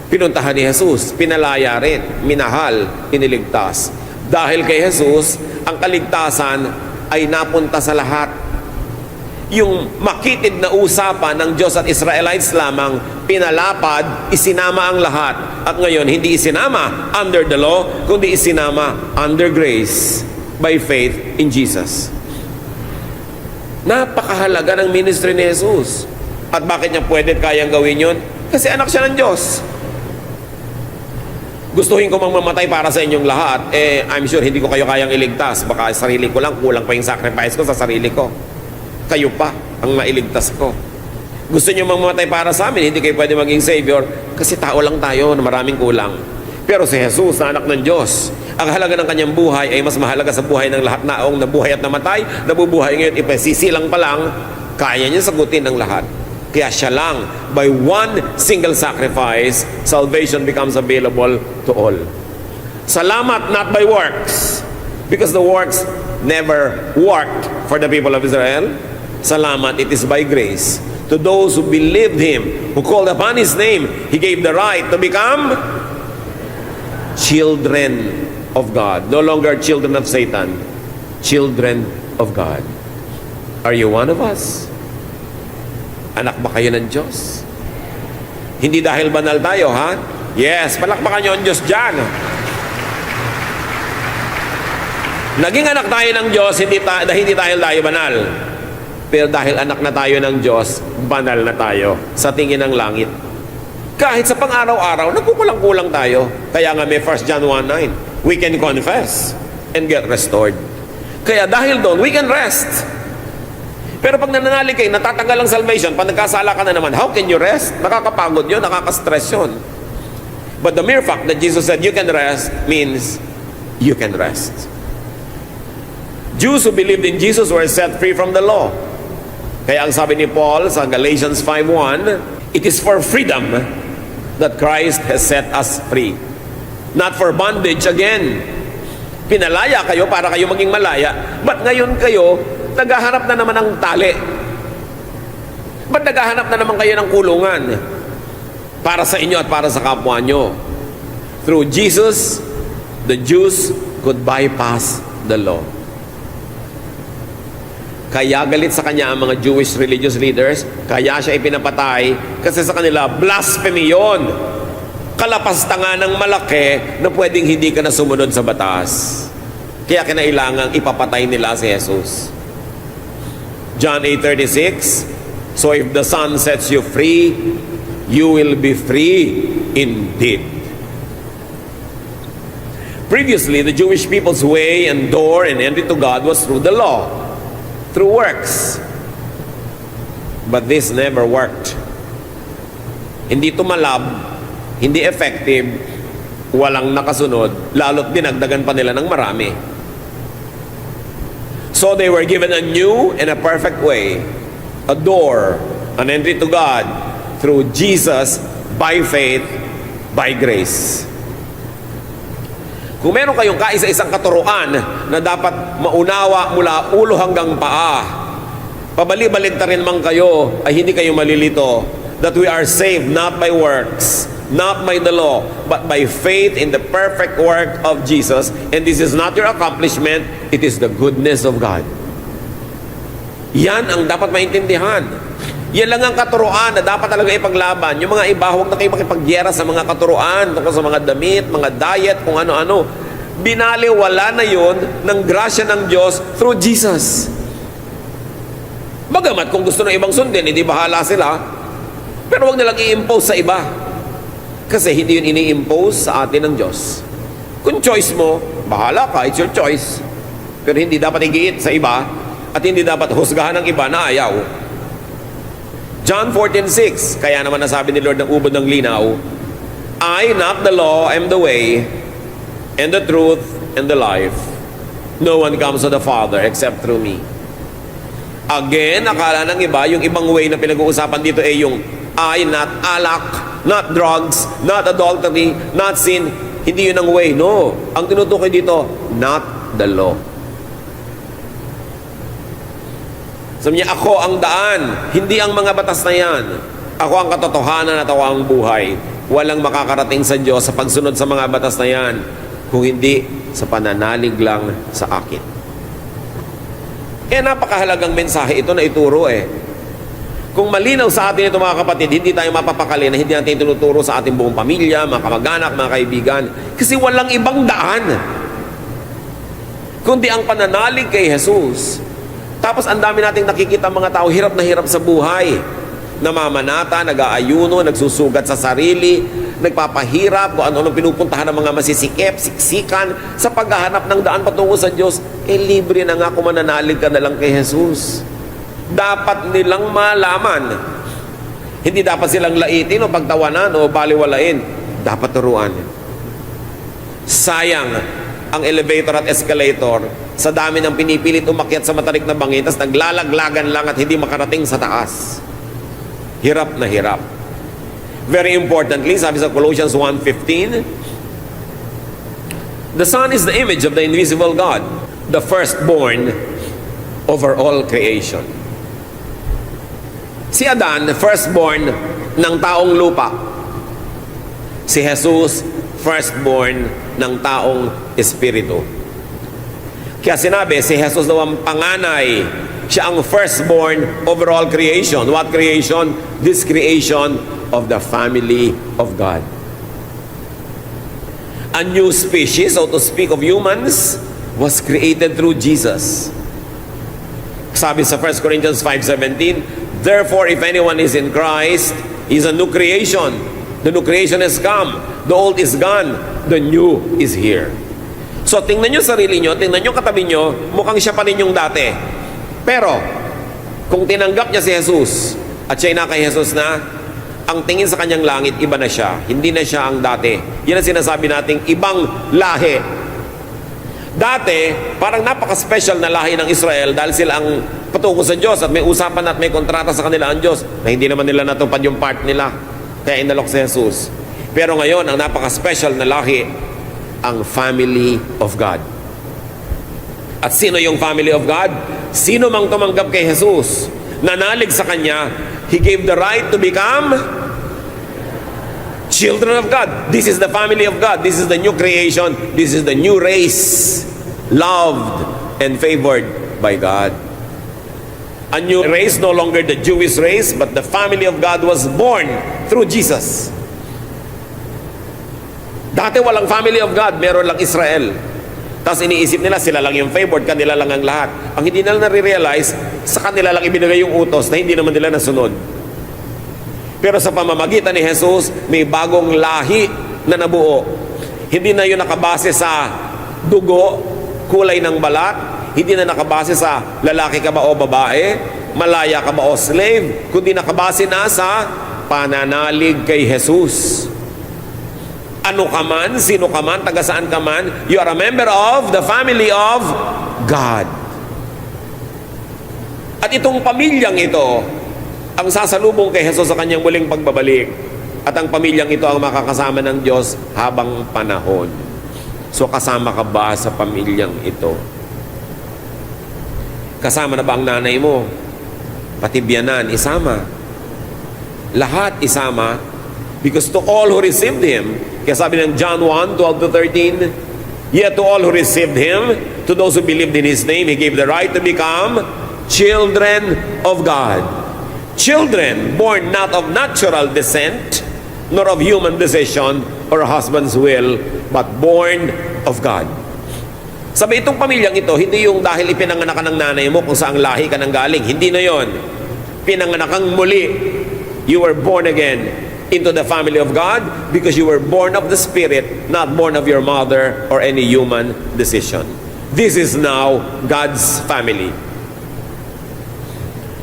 pinuntahan ni Jesus, pinalaya rin, minahal, iniligtas. Dahil kay Jesus, ang kaligtasan ay napunta sa lahat. yung makitid na usapan ng Diyos at Israelites lamang, pinalapad, isinama ang lahat. At ngayon, hindi isinama under the law, kundi isinama under grace by faith in Jesus. Napakahalaga ng ministry ni Jesus. At bakit niya pwede kayang gawin yun? Kasi anak siya ng Diyos. Gustuhin ko mang mamatay para sa inyong lahat, I'm sure hindi ko kayo kayang iligtas. Baka sarili ko lang, kulang pa yung sacrifice ko sa sarili ko. Kayo pa ang mailigtas ko. Gusto nyo mang mamatay para sa amin, hindi kayo pwede maging Savior kasi tao lang tayo na maraming kulang. Pero si Jesus na anak ng Diyos, ang halaga ng kanyang buhay ay mas mahalaga sa buhay ng lahat naong nabuhay at namatay, nabubuhay ngayon, ipasisilang pa lang, kaya niya sagutin ang lahat. Kaya siya lang, by one single sacrifice, salvation becomes available to all. Salamat, not by works, because the works never worked for the people of Israel. Salamat, it is by grace. To those who believed Him, who called upon His name, He gave the right to become children of God. No longer children of Satan, children of God. Are you one of us? Anak ba kayo ng Diyos? Hindi dahil banal tayo, ha? Yes, palakpakan nyo ang Diyos dyan. Naging anak tayo ng Diyos, hindi dahil tayo banal. Pero dahil anak na tayo ng Diyos, banal na tayo sa tingin ng langit. Kahit sa pang-araw-araw, nagkukulang-kulang tayo. Kaya nga may 1 John 1:9, we can confess and get restored. Kaya dahil doon, we can rest. Pero pag nananalig kayo, natatanggal ang salvation, pag nagkasala ka na naman, how can you rest? Nakakapagod yun, nakaka-stress yun. But the mere fact that Jesus said you can rest means you can rest. Jews who believed in Jesus were set free from the law. Kaya ang sabi ni Paul sa Galatians 5:1, it is for freedom that Christ has set us free. Not for bondage again. Pinalaya kayo para kayo maging malaya. But ngayon kayo, naghahanap na naman ng tali. Ba't naghahanap na naman kayo ng kulungan? Para sa inyo at para sa kapwa nyo. Through Jesus, the Jews could bypass the law. Kaya galit sa kanya ang mga Jewish religious leaders, kaya siya ipinapatay, kasi sa kanila, blasphemy yun. Kalapastangan ng malaki na pwedeng hindi ka na sumunod sa batas. Kaya kinailangang ipapatay nila si Jesus. John 8:36, so if the Son sets you free, you will be free indeed. Previously, the Jewish people's way and door and entry to God was through the law, through works. But this never worked. Hindi tumalab, hindi effective, walang nakasunod, lalo't dinagdagan pa nila ng marami. So they were given a new and a perfect way, a door, an entry to God through Jesus by faith, by grace. Kung meron kayong kaisa-isang katuruan na dapat maunawa mula ulo hanggang paa, pabali-balik ta rin man kayo ay hindi kayo malilito, that we are saved not by works, not by the law, but by faith in the perfect work of Jesus. And this is not your accomplishment, it is the goodness of God. Yan ang dapat maintindihan. Yan lang ang katuruan na dapat talaga ipaglaban. Yung mga iba, huwag na kayo makipagyera sa mga katuruan tungkol sa mga damit, mga diet, kung ano-ano. Binaliwala na yon ng grasya ng Diyos through Jesus. Bagamat kung gusto ng ibang sundin, hindi bahala sila. Pero huwag nilang i-impose sa iba. Kasi hindi yun ini-impose sa atin ng Diyos. Kung choice mo, bahala ka, it's your choice. Pero hindi dapat igiit sa iba at hindi dapat husgahan ng iba na ayaw. John 14:6, kaya naman nasabi ni Lord ng ubod ng linaw, I, not the law, am the way, and the truth, and the life. No one comes to the Father except through me. Again, akala ng iba, yung ibang way na pinag-uusapan dito ay yung I, not alak, not drugs, not adultery, not sin. Hindi yun ang way. No. Ang tinutukoy dito, not the law. Sabi niya, ako ang daan, hindi ang mga batas na yan. Ako ang katotohanan at ako ang buhay. Walang makakarating sa Diyos sa pagsunod sa mga batas na yan, kung hindi sa pananalig lang sa akin. Napakahalagang mensahe ito na ituro Kung malinaw sa atin ito mga kapatid, hindi tayo mapapakali na hindi natin tinuturo sa ating buong pamilya, mga kamag-anak, mga kaibigan. Kasi walang ibang daan kundi ang pananalig kay Jesus. Tapos ang dami nating nakikita mga tao hirap na hirap sa buhay. Namamanata, nag-aayuno, nagsusugat sa sarili, nagpapahirap kung ano-ano pinupuntahan ng mga masisikip, siksikan sa paghahanap ng daan patungo sa Diyos. Libre na nga kung mananalig ka na lang kay Jesus. Dapat nilang malaman. Hindi dapat silang laitin o pagtawanan o baliwalain. Dapat turuan. Sayang ang elevator at escalator sa dami ng pinipilit umakyat sa matarik na bangin, tapos naglalaglagan lang at hindi makarating sa taas. Hirap na hirap. Very importantly, sabi sa Colossians 1:15, the Son is the image of the invisible God, the firstborn over all creation. Si Adan, firstborn ng taong lupa. Si Jesus, firstborn ng taong espiritu. Kaya sinabi, si Jesus daw ang panganay. Siya ang firstborn over all creation. What creation? This creation of the family of God. A new species, so to speak, of humans was created through Jesus. Sabi sa 1 Corinthians 5:17, therefore, if anyone is in Christ, he is a new creation. The new creation has come. The old is gone. The new is here. So, tingnan nyo sarili nyo, tingnan nyo katabi nyo, mukhang siya pa rin yung dati. Pero, kung tinanggap niya si Jesus, at siya'y na kay Jesus na, ang tingin sa kanyang langit, iba na siya. Hindi na siya ang dati. Yan ang sinasabi nating ibang lahi. Dati, parang napaka-special na lahi ng Israel dahil sila ang patungo sa Diyos at may usapan at may kontrata sa kanila ang Diyos na hindi naman nila natupad yung part nila. Kaya inalok si Jesus. Pero ngayon, ang napaka-special na lahi, ang family of God. At sino yung family of God? Sino mang tumanggap kay Jesus, nanalig sa Kanya, He gave the right to become children of God. This is the family of God. This is the new creation. This is the new race, loved and favored by God. A new race, no longer the Jewish race, but the family of God was born through Jesus. Dati walang family of God, meron lang Israel. Tapos iniisip nila, sila lang yung favored, kanila lang ang lahat. Ang hindi nila nare-realize, sa kanila lang ibinigay yung utos na hindi naman nila nasunod. Pero sa pamamagitan ni Jesus, may bagong lahi na nabuo. Hindi na yun nakabase sa dugo, kulay ng balat, hindi na nakabase sa lalaki ka ba o babae, malaya ka ba o slave, kundi nakabase na sa pananalig kay Jesus. Ano ka man, sino ka man, taga saan ka man, you are a member of the family of God. At itong pamilyang ito, ang sasalubong kay Jesus sa kanyang muling pagbabalik. At ang pamilyang ito ang makakasama ng Diyos habang panahon. So kasama ka ba sa pamilyang ito? Kasama na ba ang nanay mo? Pati biyanan, isama. Lahat isama. Because to all who received Him, kaya sabi ng John 1:12-13, yet to all who received Him, to those who believed in His name, He gave the right to become children of God. Children born not of natural descent, nor of human decision or husband's will, but born of God. Sabi, itong pamilyang ito, hindi yung dahil ipinanganak ka ng nanay mo kung saang lahi ka nang galing. Hindi na yon. Pinanganak kang muli. You were born again into the family of God because you were born of the Spirit, not born of your mother or any human decision. This is now God's family.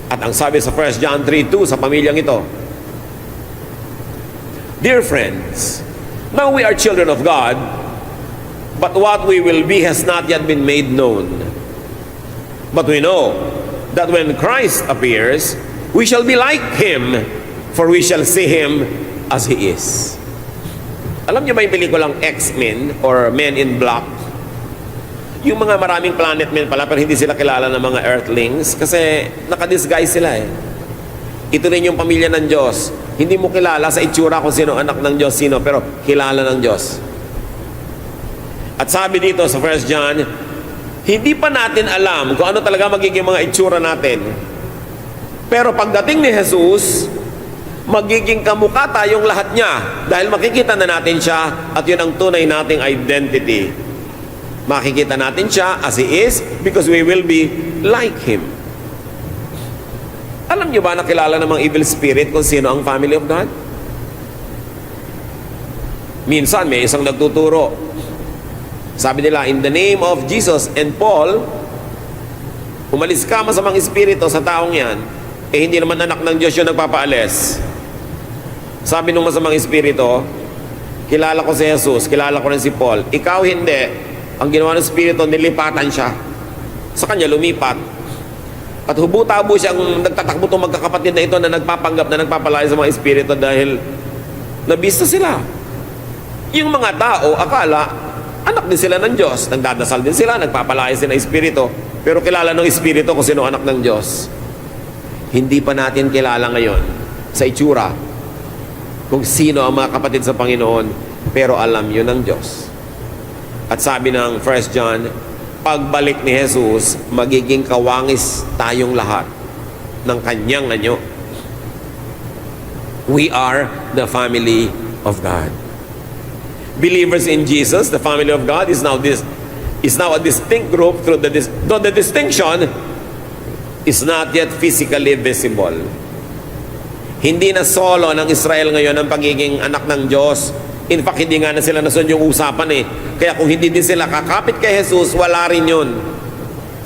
At ang sabi sa 1 John 3:2 sa pamilyang ito, dear friends, now we are children of God, but what we will be has not yet been made known. But we know that when Christ appears, we shall be like Him, for we shall see Him as He is. Alam niyo ba yung pelikulang X-Men or Men in Black? Yung mga maraming planet men pala pero hindi sila kilala ng mga earthlings kasi nakadisguise sila eh. Ito rin yung pamilya ng Diyos. Hindi mo kilala sa itsura kung sino anak ng Diyos, sino, pero kilala ng Diyos. At sabi dito sa 1 John, Hindi pa natin alam kung ano talaga magiging mga itsura natin. Pero pagdating ni Jesus, magiging kamukha tayong lahat niya dahil makikita na natin siya at yun ang tunay nating identity. Makikita natin siya as He is because we will be like Him. Alam niyo ba nakilala ng mga evil spirit kung sino ang family of God? Minsan may isang nagtuturo. Sabi nila, in the name of Jesus and Paul, umalis ka masamang espiritu sa taong yan, hindi naman anak ng Diyos yung nagpapaalis. Sabi nung masamang espiritu, kilala ko si Jesus, kilala ko rin si Paul. Ikaw hindi. Ang ginawa ng espiritu, nilipatan siya. Sa kanya lumipat. At hubo-tabo siyang nagtatakbo itong magkakapatid na ito na nagpapanggap na nagpapalaya sa mga espiritu dahil nabista sila. Yung mga tao, akala, anak din sila ng Diyos. Nagdadasal din sila, nagpapalaya sila ng espiritu. Pero kilala ng espiritu kung sino anak ng Diyos. Hindi pa natin kilala ngayon sa itsura kung sino ang mga kapatid sa Panginoon, pero alam yun ng Diyos. At sabi ng 1 John, pagbalik ni Jesus, magiging kawangis tayong lahat ng kanyang anyo. We are the family of God. Believers in Jesus, the family of God, is now a distinct group though the distinction is not yet physically visible. Hindi na solo ng Israel ngayon ang pagiging anak ng Diyos. In fact, hindi nga na sila nasun yung usapan eh. Kaya kung hindi din sila kakapit kay Jesus, wala rin yun.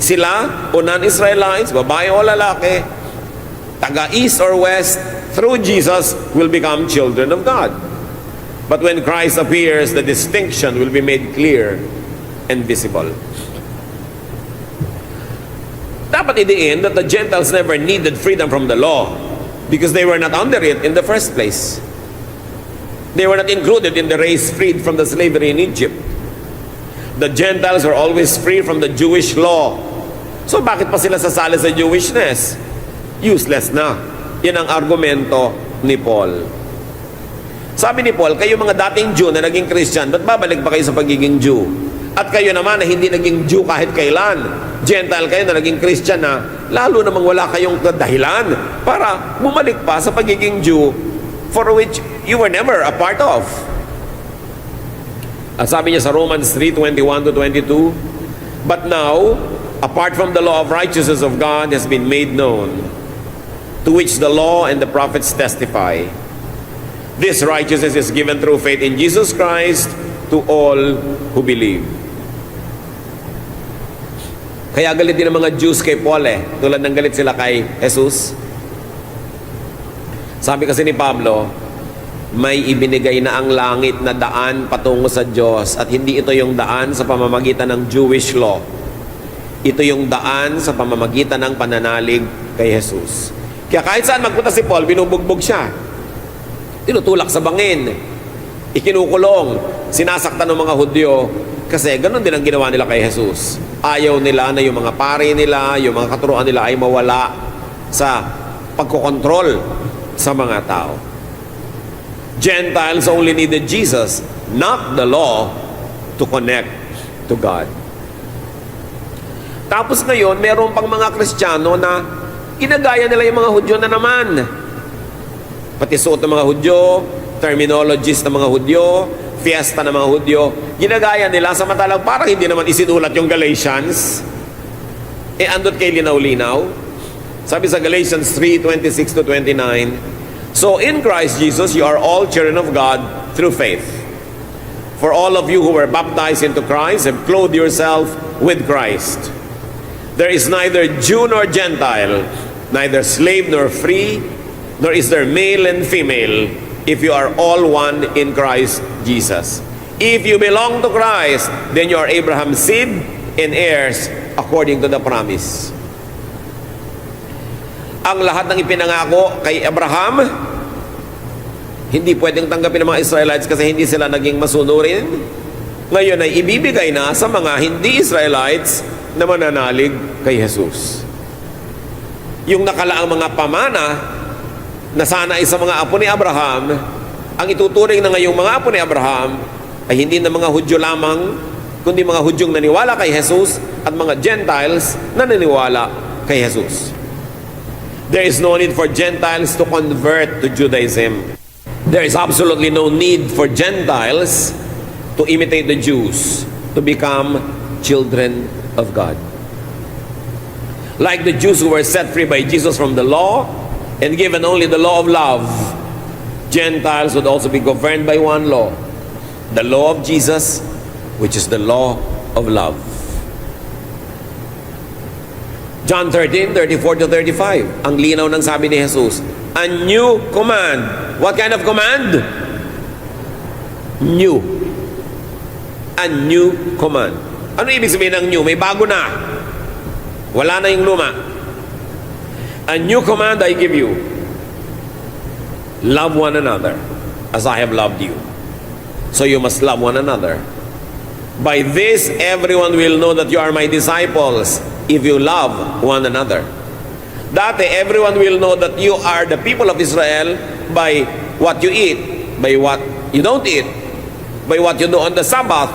Sila, o non-Israelites, babae o lalaki, taga east or west, through Jesus, will become children of God. But when Christ appears, the distinction will be made clear and visible. Dapat idiin that the Gentiles never needed freedom from the law because they were not under it in the first place. They were not included in the race freed from the slavery in Egypt. The Gentiles were always free from the Jewish law. So bakit pa sila sasali sa Jewishness? Useless na. Yan ang argumento ni Paul. Sabi ni Paul, kayo mga dating Jew na naging Christian, ba't babalik pa kayo sa pagiging Jew? At kayo naman na hindi naging Jew kahit kailan, Gentile kayo na naging Christian na, lalo namang wala kayong dahilan para bumalik pa sa pagiging Jew for which you were never a part of. At sabi niya sa Romans 3:21-22, but now, apart from the law of righteousness of God has been made known, to which the law and the prophets testify. This righteousness is given through faith in Jesus Christ to all who believe. Kaya galit din ang mga Jews kay Paul eh, tulad ng galit sila kay Jesus. Sabi kasi ni Pablo, may ibinigay na ang langit na daan patungo sa Diyos at hindi ito yung daan sa pamamagitan ng Jewish law. Ito yung daan sa pamamagitan ng pananalig kay Jesus. Kaya kahit saan magpunta si Paul, binubugbog siya. Tinutulak sa bangin. Ikinukulong. Sinasaktan ng mga Hudyo kasi ganun din ang ginawa nila kay Jesus. Ayaw nila na yung mga pari nila, yung mga katuruan nila ay mawala sa pagkokontrol sa mga tao. Gentiles only needed Jesus, not the law, to connect to God. Tapos ngayon, meron pang mga Kristiyano na ginagaya nila yung mga Hudyo na naman. Pati suot ng mga Hudyo, terminologies ng mga Hudyo, fiesta ng mga Hudyo, ginagaya nila samantalang parang hindi naman isinulat yung Galatians. Andot kay linaw-linaw. Sabi sa Galatians 3:26-29, so in Christ Jesus, you are all children of God through faith. For all of you who were baptized into Christ have clothed yourself with Christ. There is neither Jew nor Gentile, neither slave nor free, nor is there male and female, if you are all one in Christ Jesus. If you belong to Christ, then you are Abraham's seed and heirs according to the promise. Ang lahat ng ipinangako kay Abraham, hindi pwedeng tanggapin ng mga Israelites kasi hindi sila naging masunurin. Ngayon ay ibibigay na sa mga hindi Israelites na mananalig kay Jesus. Yung nakalaang mga pamana na sana ay sa mga apo ni Abraham, ang ituturing na ngayong mga apo ni Abraham ay hindi na mga Hudyo lamang, kundi mga Hudyong naniwala kay Jesus at mga Gentiles na naniwala kay Jesus. There is no need for Gentiles to convert to Judaism. There is absolutely no need for Gentiles to imitate the Jews, to become children of God. Like the Jews who were set free by Jesus from the law and given only the law of love, Gentiles would also be governed by one law, the law of Jesus, which is the law of love. John 13:34-35. Ang linaw ng sabi ni Jesus, a new command. What kind of command? New. A new command. Ano ibig sabihin ng new? May bago na. Wala na yung luma. A new command I give you. Love one another as I have loved you. So you must love one another. By this, everyone will know that you are my disciples if you love one another. Dati, everyone will know that you are the people of Israel by what you eat, by what you don't eat, by what you do on the Sabbath,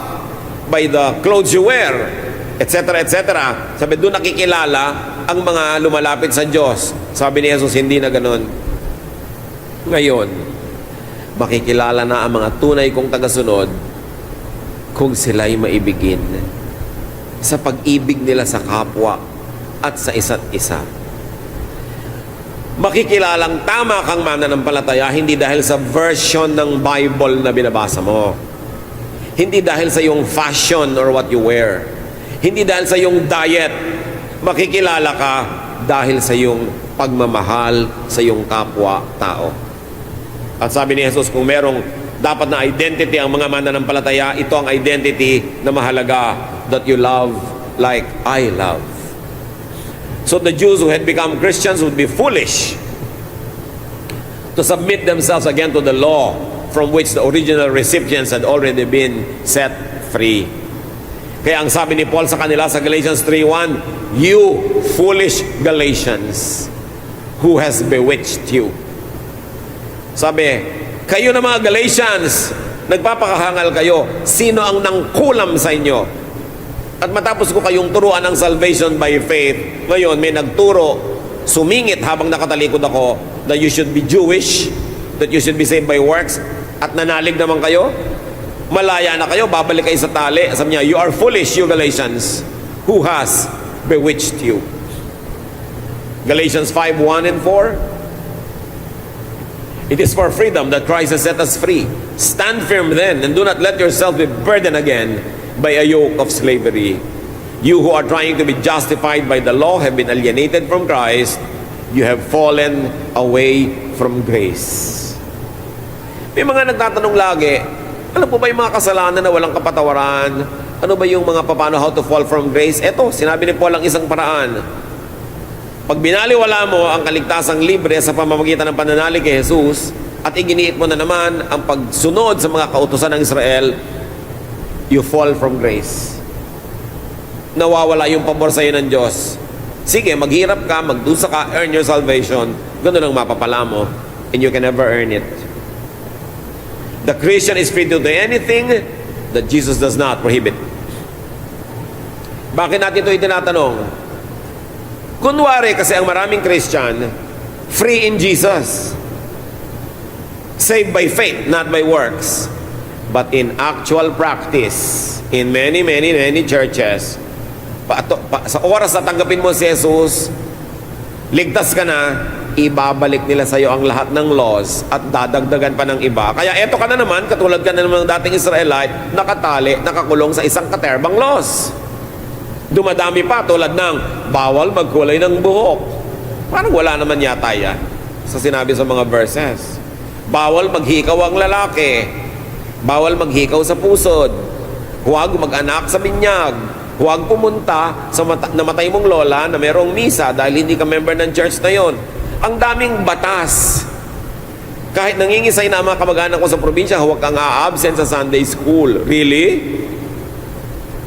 by the clothes you wear, etc., etc. Sabi, doon nakikilala ang mga lumalapit sa Diyos. Sabi ni Jesus, hindi na ganun. Ngayon, makikilala na ang mga tunay kong tagasunod kung sila'y maibigin sa pag-ibig nila sa kapwa at sa isa't isa. Makikilalang tama kang mananampalataya hindi dahil sa version ng Bible na binabasa mo. Hindi dahil sa iyong fashion or what you wear. Hindi dahil sa iyong diet. Makikilala ka dahil sa iyong pagmamahal sa iyong kapwa-tao. At sabi ni Jesus, kung merong dapat na identity ang mga mananampalataya, ito ang identity na mahalaga, that you love like I love. So the Jews who had become Christians would be foolish to submit themselves again to the law from which the original recipients had already been set free. Kaya ang sabi ni Paul sa kanila sa Galatians 3:1, you foolish Galatians, who has bewitched you? Sabi, kayo na mga Galatians, nagpapakahangal kayo, sino ang nangkulam sa inyo? At matapos ko kayong turuan ng salvation by faith, ngayon may nagturo, sumingit habang nakatalikod ako, that you should be Jewish, that you should be saved by works, at nanalig naman kayo, malaya na kayo, babalik kayo sa tali. Sabi niya, you are foolish, you Galatians, who has bewitched you? Galatians 5:1 and 4. It is for freedom that Christ has set us free. Stand firm then, and do not let yourself be burdened again by a yoke of slavery. You who are trying to be justified by the law have been alienated from Christ. You have fallen away from grace. May mga nagtatanong lagi, ano po ba yung mga kasalanan na walang kapatawaran? Ano ba yung mga paano how to fall from grace? Eto, sinabi ni Paul ang isang paraan. Pag binaliwala mo ang kaligtasang libre sa pamamagitan ng pananalig kay Jesus at iginiit mo na naman ang pagsunod sa mga kautusan ng Israel, you fall from grace. Nawawala yung pabor sa iyo ng Diyos. Sige, maghirap ka, magdusa ka, earn your salvation. Ganun ang mapapala mo, and you can never earn it. The Christian is free to do anything that Jesus does not prohibit. Bakit natin ito itinatanong? Kunwari kasi ang maraming Christian, free in Jesus. Saved by faith, not by works. But in actual practice, in many churches, sa oras na tanggapin mo si Jesus, ligtas ka na, ibabalik nila sa iyo ang lahat ng laws at dadagdagan pa ng iba. Kaya eto ka na naman, katulad ka na naman ng dating Israelite, nakatali, nakakulong sa isang katerbang laws. Dumadami pa tulad ng bawal magkulay ng buhok. Parang wala naman yata yan sa sinabi sa mga verses. Bawal maghikaw ang lalaki. Bawal maghikaw sa pusod. Huwag mag-anak sa binyag. Huwag pumunta sa namatay mong lola na merong misa dahil hindi ka member ng church na yon. Ang daming batas. Kahit nangingisay na ang mga kamag-anak ko sa probinsya, huwag kang a-absent sa Sunday school. Really?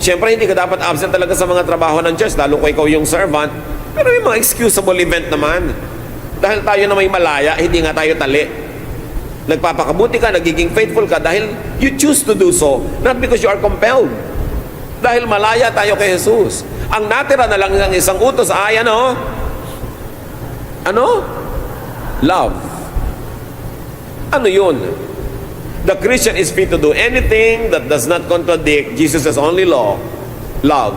Siyempre, hindi ka dapat absent talaga sa mga trabaho ng church, lalo kung ikaw yung servant. Pero may mga excusable event naman. Dahil tayo na may malaya, hindi nga tayo tali. Nagpapakabuti ka, nagiging faithful ka dahil you choose to do so, not because you are compelled. Dahil malaya tayo kay Jesus. Ang natira na lang ng isang utos ay ano? Ano? Love. Ano yun? The Christian is free to do anything that does not contradict Jesus' only law, love.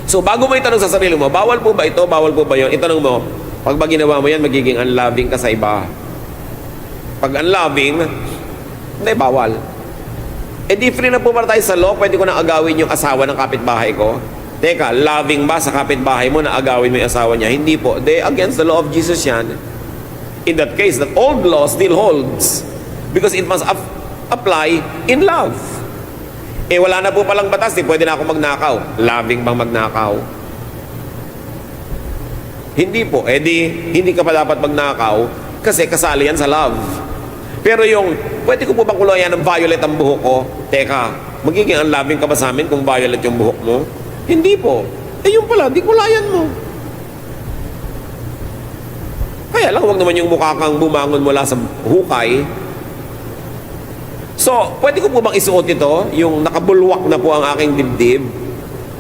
So bago mo itanong sa sarili mo, bawal po ba ito, bawal po ba yun? Itanong mo, pag ba ginawa mo yan, magiging unloving ka sa iba. Pag unloving, hindi, bawal. Eh di free na po ba tayo sa law? Pwede ko na agawin yung asawa ng kapitbahay ko? Teka, loving ba sa kapitbahay mo na agawin mo yung asawa niya? Hindi po. They against the law of Jesus yan. In that case, that old law still holds because it must apply in love. Eh wala na po palang batas, di pwede na ako magnakaw. Loving bang magnakaw? Hindi po. Eh di, hindi ka pa dapat magnakaw kasi kasali yan sa love. Pero yung, pwede ko po bang kulayan ng violet ang buhok ko? Teka, magiging unloving ka ba sa amin kung violet yung buhok mo? Hindi po. Eh yung pala, di kulayan mo. Kaya lang, huwag naman yung mukha kang bumangon mula sa hukay. So, pwede ko po bang isuot ito? Yung nakabulwak na po ang aking dibdib?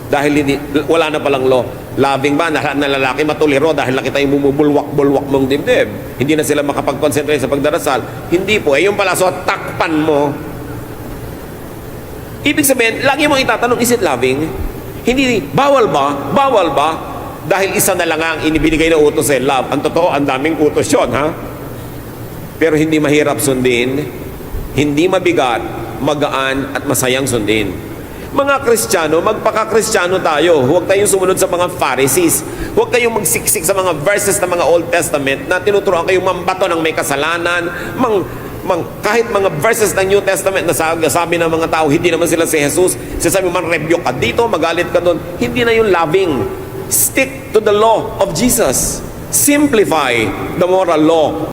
Dahil hindi, wala na palang law. Loving ba? Na lalaki matuliro dahil nakita yung bumubulwak-bulwak mong dibdib. Hindi na sila makapag-concentrate sa pagdarasal. Hindi po. Eh, yung pala, so takpan mo. Ibig sabihin, lagi mong itatanong, is it loving? Hindi, bawal ba? Bawal ba? Dahil isa na lang ang inibinigay na utos eh, love. Ang totoo, ang daming utos yun, ha? Pero hindi mahirap sundin, hindi mabigat, magaan, at masayang sundin. Mga Kristiyano, magpaka-Kristiyano tayo. Huwag tayong sumunod sa mga Pharisees. Huwag kayong magsiksik sa mga verses ng mga Old Testament na tinuturoan kayong mambato ng may kasalanan, kahit mga verses ng New Testament na sabi ng mga tao, hindi naman sila si Jesus. Sasabi man, rebuke ka dito, magalit ka doon. Hindi na yung loving. Stick to the law of Jesus. Simplify the moral law